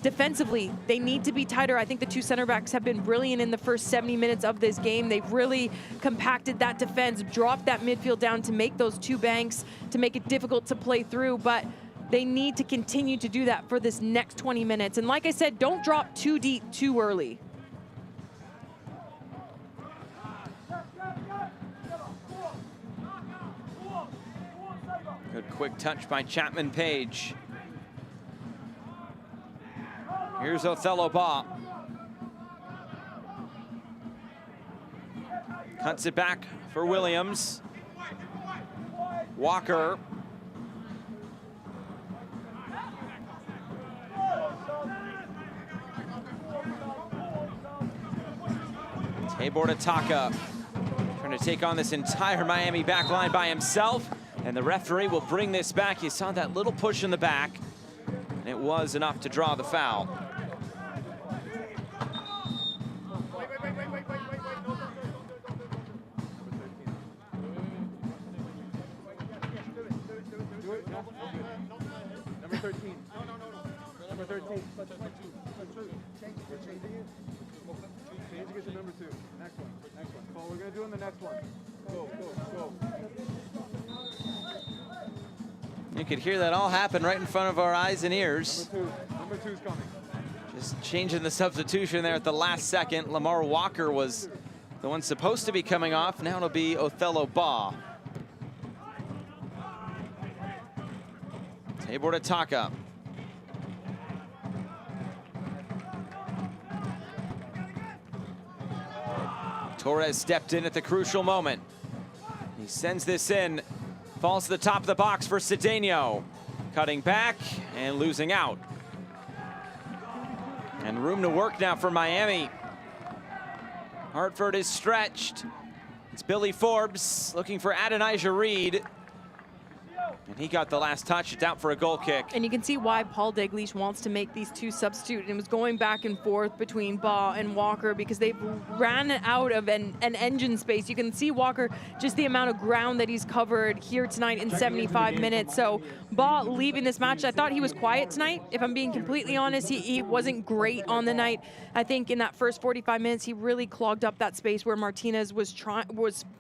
defensively, they need to be tighter. I think the two center backs have been brilliant in the first 70 minutes of this game. They've really compacted that defense, dropped that midfield down to make those two banks, to make it difficult to play through. But they need to continue to do that for this next 20 minutes. And like I said, don't drop too deep too early. Good quick touch by Chapman Page. Here's Othello Baugh. Cuts it back for Williams. Walker. Tabor to Taka. Trying to take on this entire Miami back line by himself. And the referee will bring this back. You saw that little push in the back. And it was enough to draw the foul. Number 13. Number 13. We're changing it. Changing it to number 2. Next one. Next one. So we're going to do in the next one. Go, go, go. You could hear that all happen right in front of our eyes and ears. Number 2's coming. Just changing the substitution there at the last second. Lamar Walker was the one supposed to be coming off. Now it'll be Othello Baugh. Tabor to Taka. Torres stepped in at the crucial moment. He sends this in. Falls to the top of the box for Cedeno. Cutting back and losing out. And room to work now for Miami. Hartford is stretched. It's Billy Forbes looking for Adonijah Reed. And he got the last touch. It's out for a goal kick. And you can see why Paul Dalglish wants to make these two substitute. And it was going back and forth between Baugh and Walker because they've ran out of an engine space. You can see Walker, just the amount of ground that he's covered here tonight in 75 minutes. So Baugh leaving this match, I thought he was quiet tonight. If I'm being completely honest, he wasn't great on the night. I think in that first 45 minutes, he really clogged up that space where Martinez was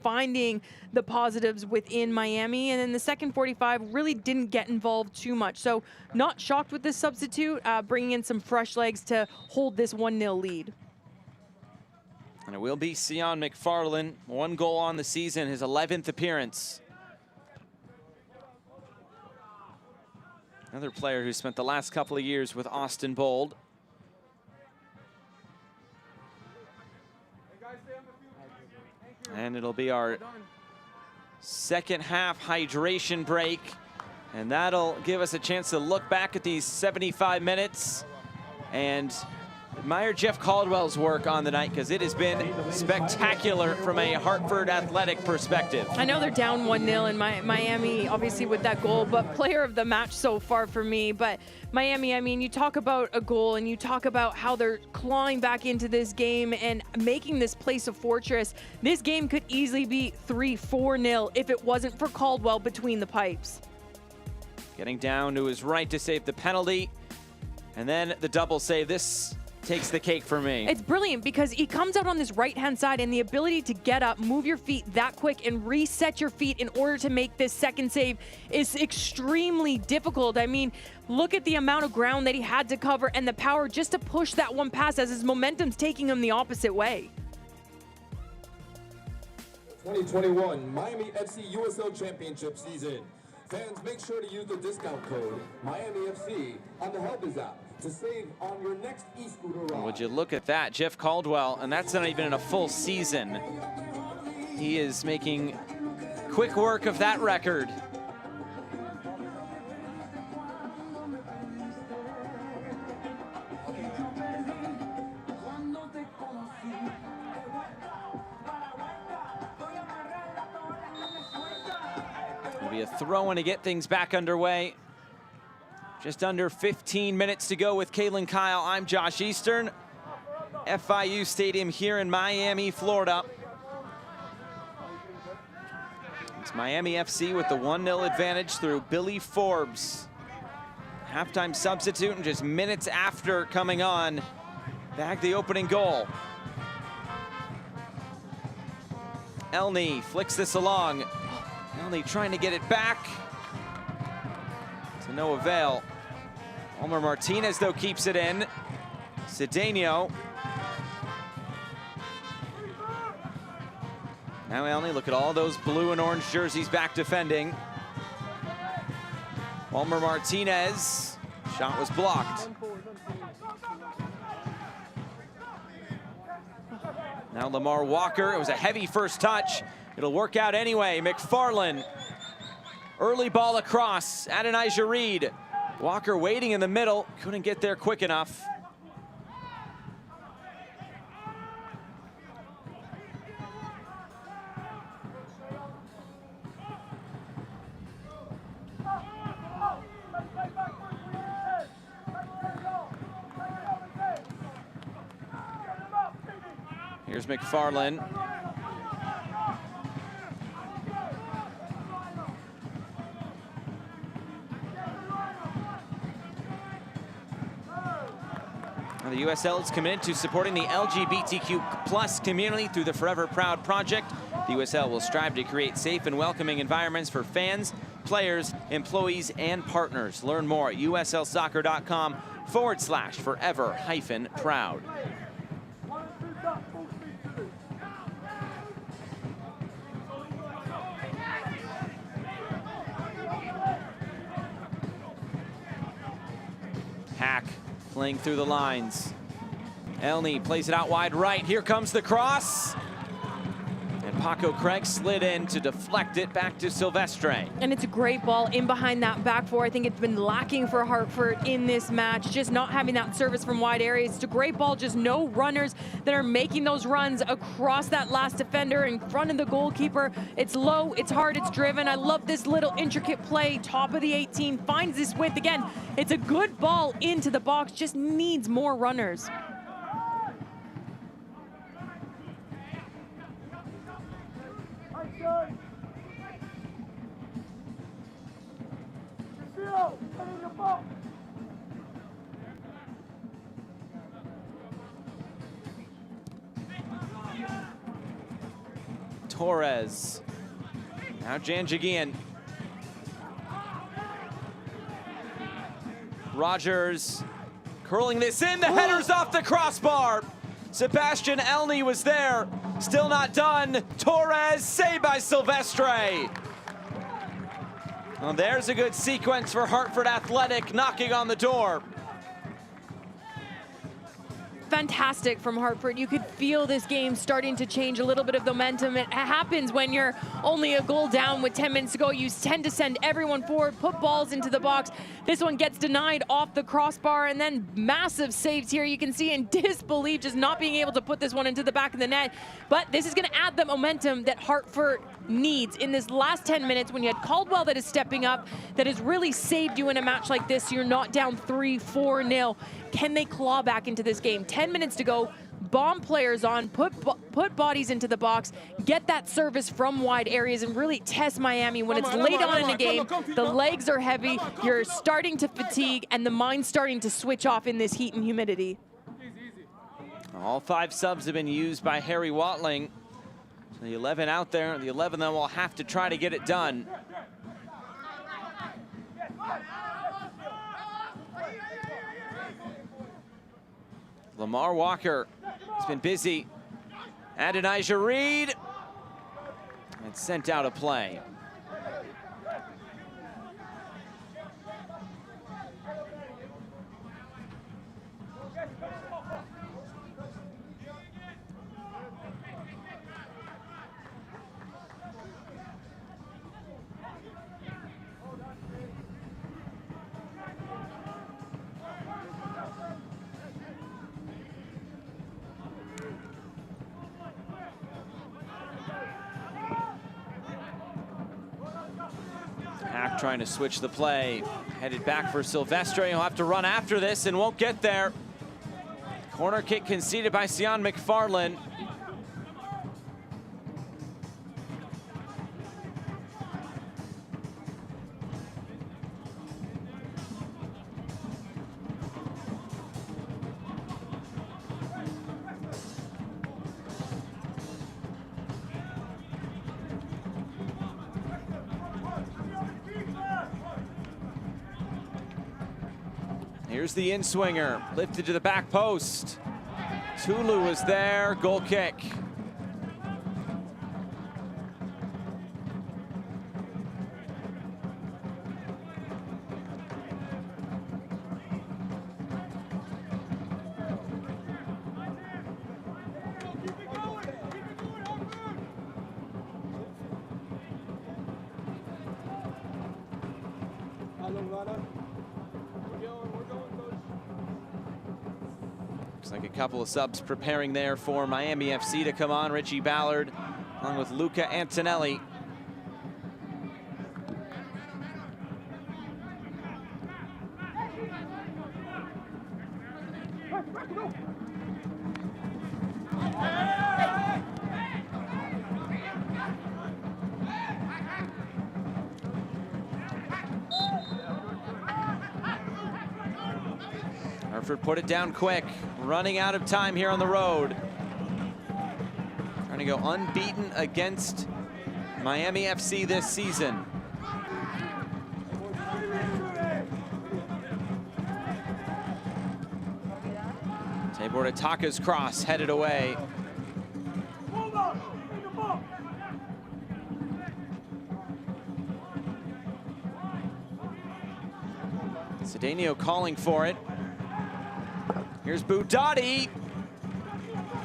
finding the positives within Miami. And in the second 45, really didn't get involved too much. So not shocked with this substitute, bringing in some fresh legs to hold this 1-0 lead. And it will be Sion McFarland, 1 goal on the season, his 11th appearance. Another player who spent the last couple of years with Austin Bold. And it'll be our second half hydration break. And that'll give us a chance to look back at these 75 minutes and admire Jeff Caldwell's work on the night, because it has been spectacular from a Hartford Athletic perspective. I know they're down 1-0 in Miami, obviously, with that goal, but player of the match so far for me. But Miami, I mean, you talk about a goal and you talk about how they're clawing back into this game and making this place a fortress. This game could easily be 3-4-0 if it wasn't for Caldwell between the pipes. Getting down to his right to save the penalty. And then the double save. This takes the cake for me. It's brilliant because he comes out on this right-hand side, and the ability to get up, move your feet that quick, and reset your feet in order to make this second save is extremely difficult. I mean, look at the amount of ground that he had to cover and the power just to push that one pass as his momentum's taking him the opposite way. 2021 Miami FC USL Championship season. Fans, make sure to use the discount code MiamiFC on the Helbiz app to save on your next e-scooter ride. Would you look at that, Jeff Caldwell, and that's not even in a full season. He is making quick work of that record. It'll be a throw-in to get things back underway. Just under 15 minutes to go with Kalen Kyle. I'm Josh Eastern. FIU Stadium here in Miami, Florida. It's Miami FC with the 1-0 advantage through Billy Forbes. Halftime substitute, and just minutes after coming on, bagged the opening goal. Elney flicks this along. Elney trying to get it back. To no avail. Omar Martinez, though, keeps it in. Cedeno. Now Elney, look at all those blue and orange jerseys back defending. Omar Martinez. Shot was blocked. Now Lamar Walker. It was a heavy first touch. It'll work out anyway. McFarlane. Early ball across. Adonijah Reed. Walker waiting in the middle. Couldn't get there quick enough. Here's McFarlane. Now the USL is committed to supporting the LGBTQ+ community through the Forever Proud project. The USL will strive to create safe and welcoming environments for fans, players, employees, and partners. Learn more at uslsoccer.com/forever-proud. Hack playing through the lines. Elney plays it out wide right. Here comes the cross. And Paco Craig slid in to deflect it back to Silvestre. And it's a great ball in behind that back four. I think it's been lacking for Hartford in this match, just not having that service from wide areas. It's a great ball, just no runners that are making those runs across that last defender in front of the goalkeeper. It's low, it's hard, it's driven. I love this little intricate play. Top of the 18, finds this width again. It's a good ball into the box, just needs more runners. Torres. Now Janjigian. Rogers curling this in. The header's off the crossbar. Sebastian Elney was there. Still not done. Torres saved by Silvestre. Well, there's a good sequence for Hartford Athletic knocking on the door. Fantastic from Hartford. You could feel this game starting to change, a little bit of momentum. It happens when you're only a goal down with 10 minutes to go. You tend to send everyone forward, put balls into the box. This one gets denied off the crossbar, and then massive saves here. You can see in disbelief just not being able to put this one into the back of the net. But this is going to add the momentum that Hartford needs in this last 10 minutes when you had Caldwell that is stepping up, that has really saved you in a match like this. You're not down 3-4-0. Can they claw back into this game? 10 minutes to go. Bomb players on, put bodies into the box, get that service from wide areas, and really test Miami when it's late on in a game. The legs are heavy, you're starting to fatigue, and the mind's starting to switch off in this heat and humidity. Easy, easy. All 5 subs have been used by Harry Watling. So the 11 out there, the 11 then will have to try to get it done. Lamar Walker has been busy. Adonijah Reed, and sent out a play. Hack trying to switch the play. Headed back for Silvestre. He'll have to run after this and won't get there. Corner kick conceded by Sion McFarlane. Here's the in-swinger, lifted to the back post. Tulu was there, goal kick. Looks like a couple of subs preparing there for Miami FC to come on. Richie Ballard along with Luca Antonelli. Hartford put it down quick, running out of time here on the road. Trying to go unbeaten against Miami FC this season. Tabor Ataka's cross headed away. Cedeno calling for it. Here's Boudadi.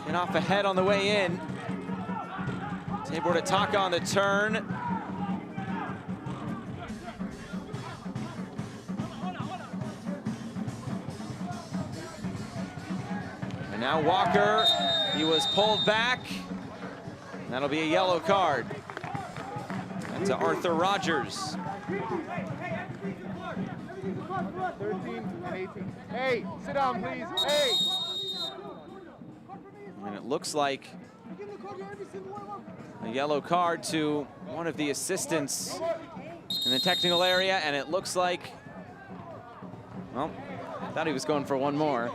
And off ahead on the way in. Tabor Ataka on the turn. And now Walker, he was pulled back. That'll be a yellow card. That's to Arthur Rogers. 13 and 18. Hey, sit down, please. Hey. And it looks like a yellow card to one of the assistants in the technical area, and it looks like, well, I thought he was going for one more.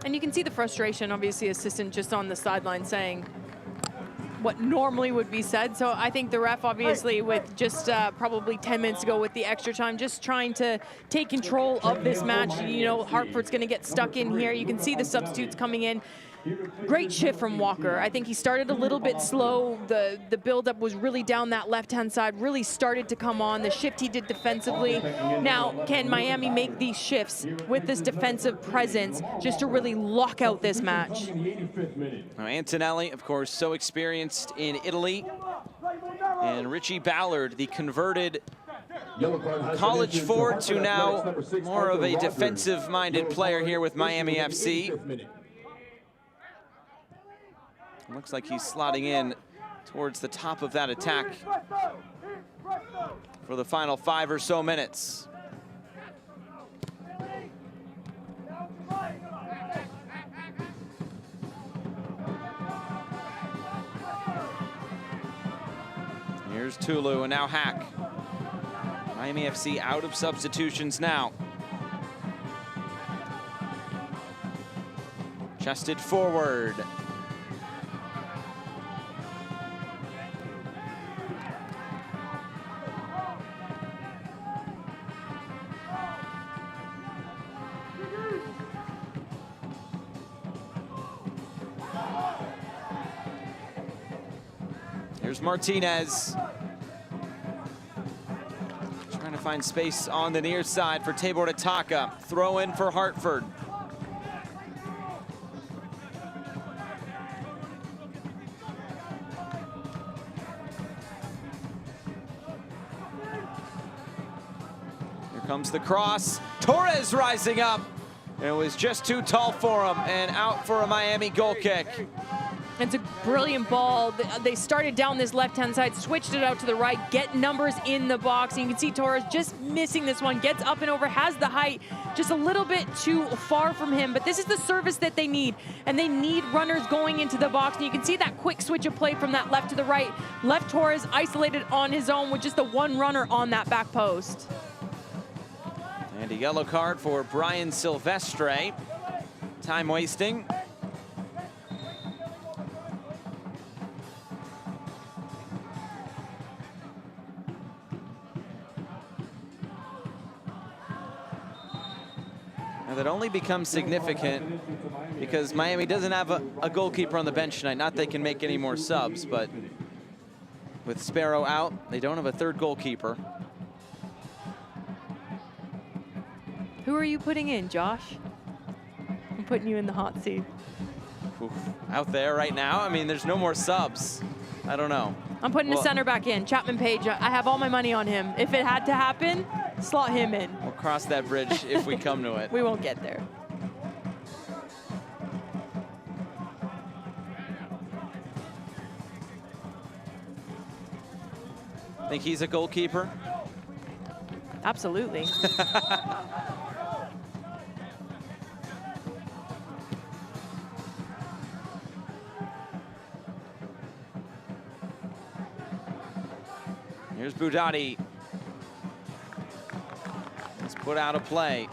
And you can see the frustration, obviously, assistant just on the sideline saying what normally would be said. So I think the ref, obviously, with just probably 10 minutes to go with the extra time, just trying to take control of this match. You know, Hartford's going to get stuck in here. You can see the substitutes coming in. Great shift from Walker. I think he started a little bit slow. The buildup was really down that left-hand side, really started to come on. The shift he did defensively. Now, can Miami make these shifts with this defensive presence just to really lock out this match? Now, Antonelli, of course, so experienced in Italy. And Richie Ballard, the converted college forward to now more of a defensive-minded player here with Miami FC. Looks like he's slotting in towards the top of that attack for the final 5 or so minutes. Here's Tulu and now Hack. Miami FC out of substitutions now. Chested forward. Here's Martinez. Trying to find space on the near side for Tabor Ataka. Throw in for Hartford. Here comes the cross. Torres rising up. And it was just too tall for him, and out for a Miami goal kick. It's a brilliant ball. They started down this left-hand side, switched it out to the right, get numbers in the box. And you can see Torres just missing this one, gets up and over, has the height, just a little bit too far from him. But this is the service that they need, and they need runners going into the box. And you can see that quick switch of play from that left to the right. Left Torres isolated on his own with just the one runner on that back post. And a yellow card for Brian Silvestre. Time wasting. Now that only becomes significant because Miami doesn't have a goalkeeper on the bench tonight. Not they can make any more subs, but with Sparrow out, they don't have a third goalkeeper. Who are you putting in, Josh? I'm putting you in the hot seat. Oof. Out there right now, I mean, there's no more subs. I don't know. I'm putting the center back in. Chapman Page, I have all my money on him. If it had to happen, slot him in. We'll cross that bridge if we come to it. We won't get there. Think he's a goalkeeper? Absolutely. Here's Budati. Let's put out a play.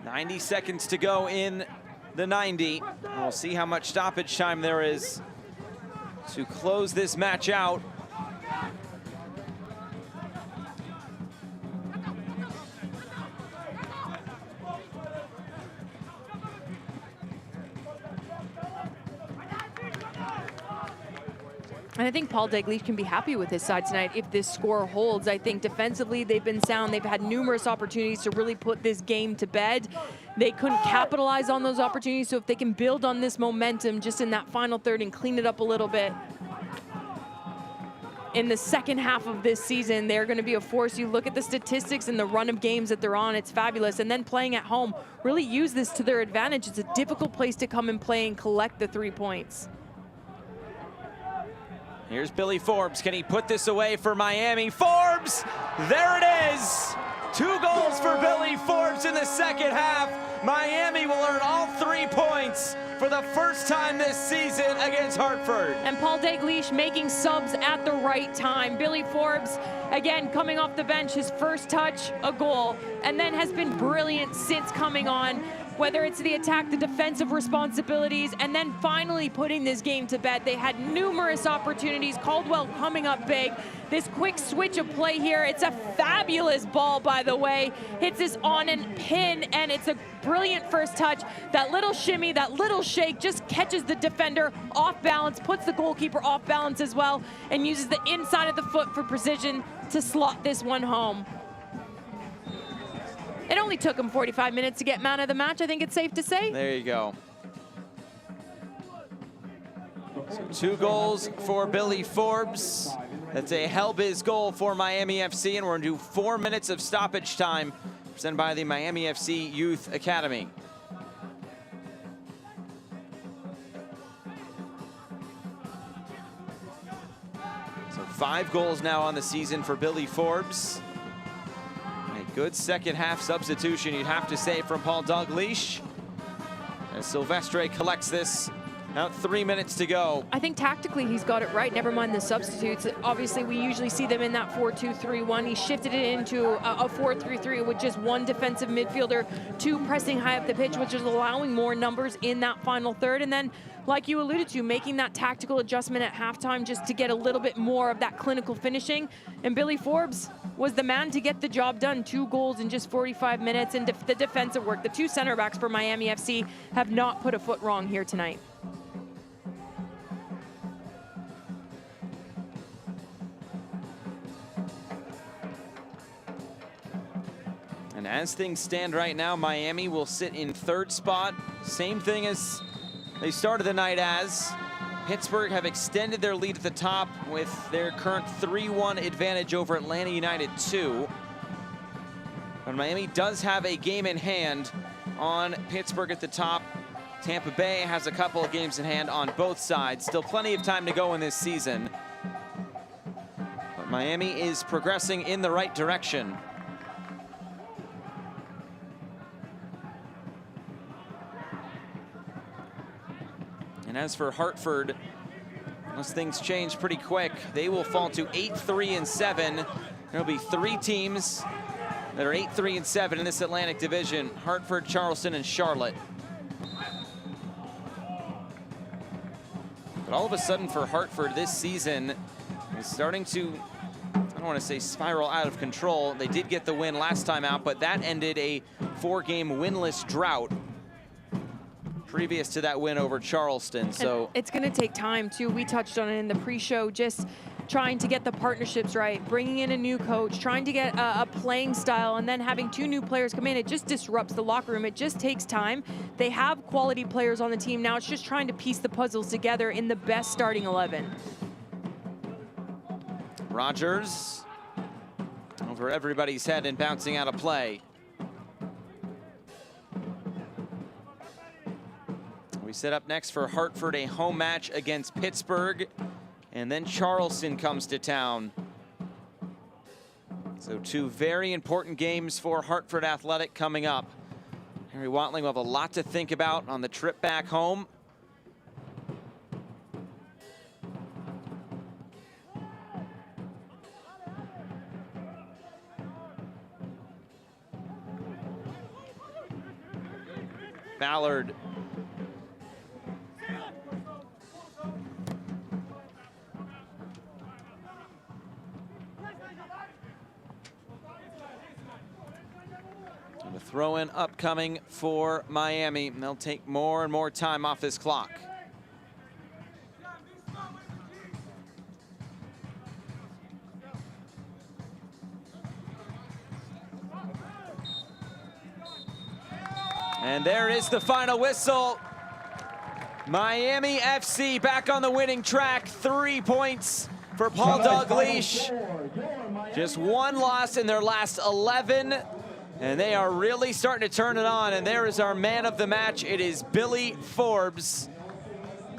.90 seconds to go in the 90. We'll see how much stoppage time there is to close this match out. And I think Paul Dalglish can be happy with his side tonight if this score holds. I think defensively they've been sound. They've had numerous opportunities to really put this game to bed. They couldn't capitalize on those opportunities, so if they can build on this momentum just in that final third and clean it up a little bit, in the second half of this season, they're going to be a force. You look at the statistics and the run of games that they're on, it's fabulous. And then playing at home, really use this to their advantage. It's a difficult place to come and play and collect the 3 points. Here's Billy Forbes. Can he put this away for Miami? Forbes! There it is! 2 goals for Billy Forbes in the second half. Miami will earn all 3 points for the first time this season against Hartford. And Paul Dalglish making subs at the right time. Billy Forbes, again, coming off the bench, his first touch, a goal, and then has been brilliant since coming on. Whether it's the attack, the defensive responsibilities, and then finally putting this game to bed. They had numerous opportunities. Caldwell coming up big. This quick switch of play here. It's a fabulous ball, by the way. Hits this on and pin, and it's a brilliant first touch. That little shimmy, that little shake just catches the defender off balance, puts the goalkeeper off balance as well, and uses the inside of the foot for precision to slot this one home. It only took him 45 minutes to get man of the match, I think it's safe to say. There you go. So 2 goals for Billy Forbes. That's a Hellbiz goal for Miami FC, and we're going to do 4 minutes of stoppage time presented by the Miami FC Youth Academy. So 5 goals now on the season for Billy Forbes. Good second half substitution, you'd have to say, from Paul Dalglish. As Silvestre collects this. About 3 minutes to go. I think tactically he's got it right, never mind the substitutes. Obviously, we usually see them in that 4-2-3-1. He shifted it into a 4-3-3 with just one defensive midfielder, two pressing high up the pitch, which is allowing more numbers in that final third. And then, like you alluded to, making that tactical adjustment at halftime just to get a little bit more of that clinical finishing. And Billy Forbes was the man to get the job done. 2 goals in just 45 minutes, and the defensive work. The 2 center backs for Miami FC have not put a foot wrong here tonight. And as things stand right now, Miami will sit in 3rd spot. Same thing as they started the night as. Pittsburgh have extended their lead at the top with their current 3-1 advantage over Atlanta United 2. But Miami does have a game in hand on Pittsburgh at the top. Tampa Bay has a couple of games in hand on both sides. Still plenty of time to go in this season. But Miami is progressing in the right direction. And as for Hartford, unless things change pretty quick, they will fall to 8-3-7. There'll be 3 teams that are 8-3-7 in this Atlantic Division: Hartford, Charleston, and Charlotte. But all of a sudden for Hartford this season is starting to, I don't want to say spiral out of control. They did get the win last time out, but that ended a 4-game winless drought previous to that win over Charleston. So and it's going to take time too. We touched on it in the pre-show, just trying to get the partnerships right, bringing in a new coach, trying to get a playing style, and then having 2 new players come in. It just disrupts the locker room. It just takes time. They have quality players on the team now. It's just trying to piece the puzzles together in the best starting 11. Rogers over everybody's head and bouncing out of play. We set up next for Hartford, a home match against Pittsburgh, and then Charleston comes to town. So 2 very important games for Hartford Athletic coming up. Henry Watling will have a lot to think about on the trip back home. Ballard. The throw-in upcoming for Miami. And they'll take more and more time off this clock. And there is the final whistle. Miami FC back on the winning track. 3 points for Paul Dalglish. Just 1 loss in their last 11. And they are really starting to turn it on. And there is our man of the match. It is Billy Forbes.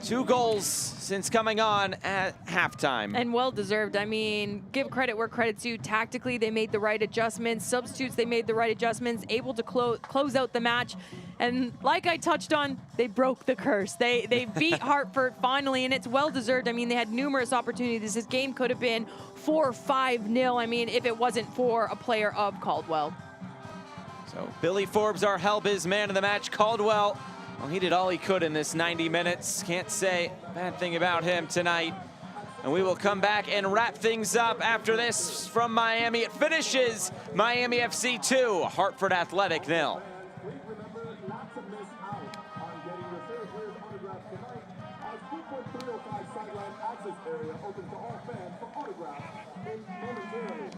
2 goals since coming on at halftime. And well-deserved. I mean, give credit where credit's due. Tactically, they made the right adjustments. Substitutes, they made the right adjustments. Able to close out the match. And like I touched on, they broke the curse. They beat Hartford finally, and it's well-deserved. I mean, they had numerous opportunities. This game could have been 4 or 5-0. I mean, if it wasn't for a player of Caldwell. So Billy Forbes, our Hellbiz man of the match. Caldwell, well, he did all he could in this 90 minutes. Can't say a bad thing about him tonight. And we will come back and wrap things up after this from Miami. It finishes Miami FC 2, Hartford Athletic 0. Remember not to miss out on getting your favorite players' autographs tonight, as 2.305 sideline access area opens to all fans for autographs momentarily.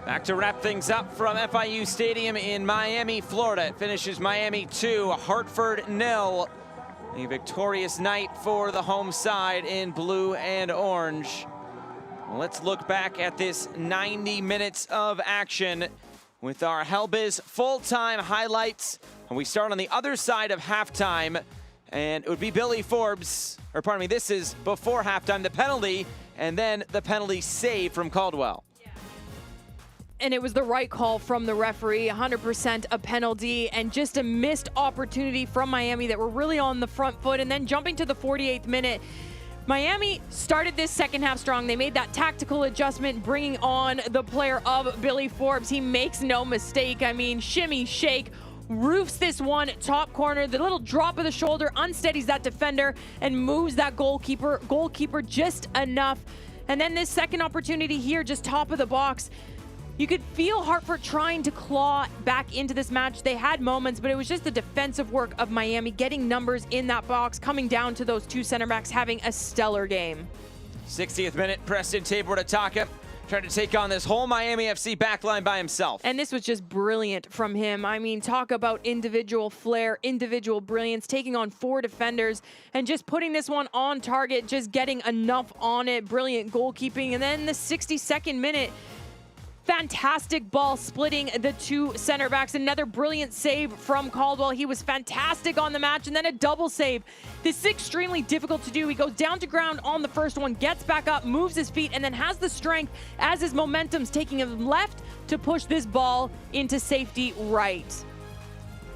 Back to wrap things up from FIU Stadium in Miami, Florida. It finishes Miami 2, Hartford 0. A victorious night for the home side in blue and orange. Let's look back at this 90 minutes of action with our Hellbiz full-time highlights. And we start on the other side of halftime. And it would be Billy Forbes, or pardon me, this is before halftime, the penalty, and then the penalty save from Caldwell. And it was the right call from the referee, 100% a penalty, and just a missed opportunity from Miami that were really on the front foot. And then jumping to the 48th minute, Miami started this second half strong. They made that tactical adjustment, bringing on the player of Billy Forbes. He makes no mistake. I mean, shimmy, shake, roofs this one top corner. The little drop of the shoulder unsteadies that defender and moves that goalkeeper just enough. And then this second opportunity here, just top of the box. You could feel Hartford trying to claw back into this match. They had moments, but it was just the defensive work of Miami, getting numbers in that box, coming down to those two center backs, having a stellar game. 60th minute, Preston Tabor-Ataka trying to take on this whole Miami FC backline by himself. And this was just brilliant from him. I mean, talk about individual flair, individual brilliance, taking on 4 defenders and just putting this one on target, just getting enough on it. Brilliant goalkeeping. And then the 62nd minute, fantastic ball splitting the 2 center backs. Another brilliant save from Caldwell. He was fantastic on the match, and then a double save. This is extremely difficult to do. He goes down to ground on the first one, gets back up, moves his feet, and then has the strength as his momentum's taking him left to push this ball into safety right.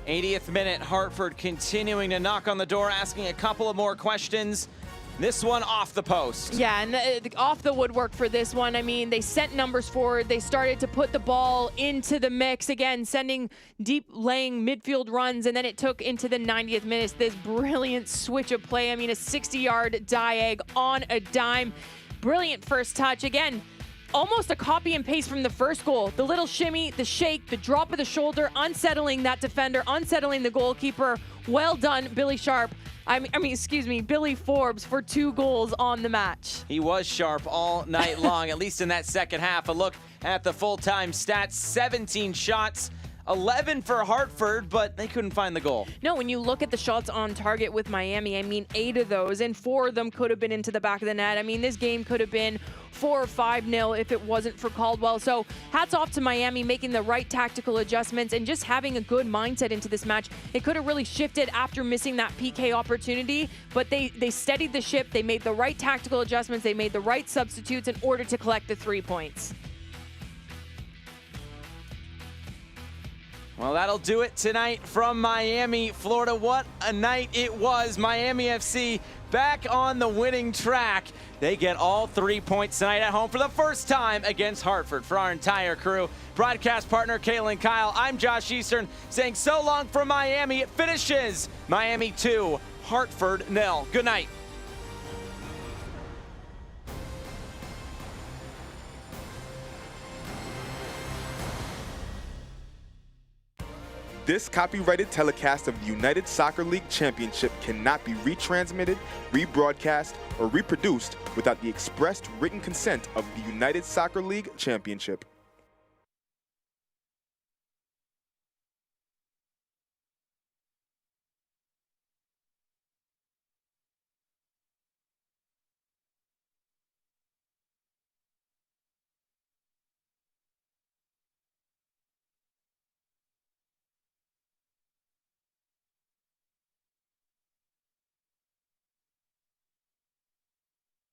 80th minute, Hartford continuing to knock on the door, asking a couple of more questions. This one off the post. Yeah, and off the woodwork for this one. I mean, they sent numbers forward. They started to put the ball into the mix. Again, sending deep laying midfield runs, and then it took into the 90th minute this brilliant switch of play. I mean, a 60-yard diag on a dime. Brilliant first touch. Again, almost a copy and paste from the first goal. The little shimmy, the shake, the drop of the shoulder, unsettling that defender, unsettling the goalkeeper. Well done, Billy Forbes for 2 goals on the match. He was sharp all night long, at least in that second half. A look at the full-time stats, 17 shots, 11 for Hartford, but they couldn't find the goal. No, when you look at the shots on target with Miami, I mean, 8 of those, and 4 of them could have been into the back of the net. I mean, this game could have been 4 or 5-0 if it wasn't for Caldwell. So hats off to Miami making the right tactical adjustments and just having a good mindset into this match. It could have really shifted after missing that PK opportunity, but they steadied the ship. They made the right tactical adjustments. They made the right substitutes in order to collect the 3 points. Well, that'll do it tonight from Miami, Florida. What a night it was. Miami FC back on the winning track. They get all 3 points tonight at home for the first time against Hartford. For our entire crew, broadcast partner Kaylin Kyle, I'm Josh Eastern saying so long from Miami. It finishes Miami 2, Hartford 0. Good night. This copyrighted telecast of the United Soccer League Championship cannot be retransmitted, rebroadcast, or reproduced without the expressed written consent of the United Soccer League Championship.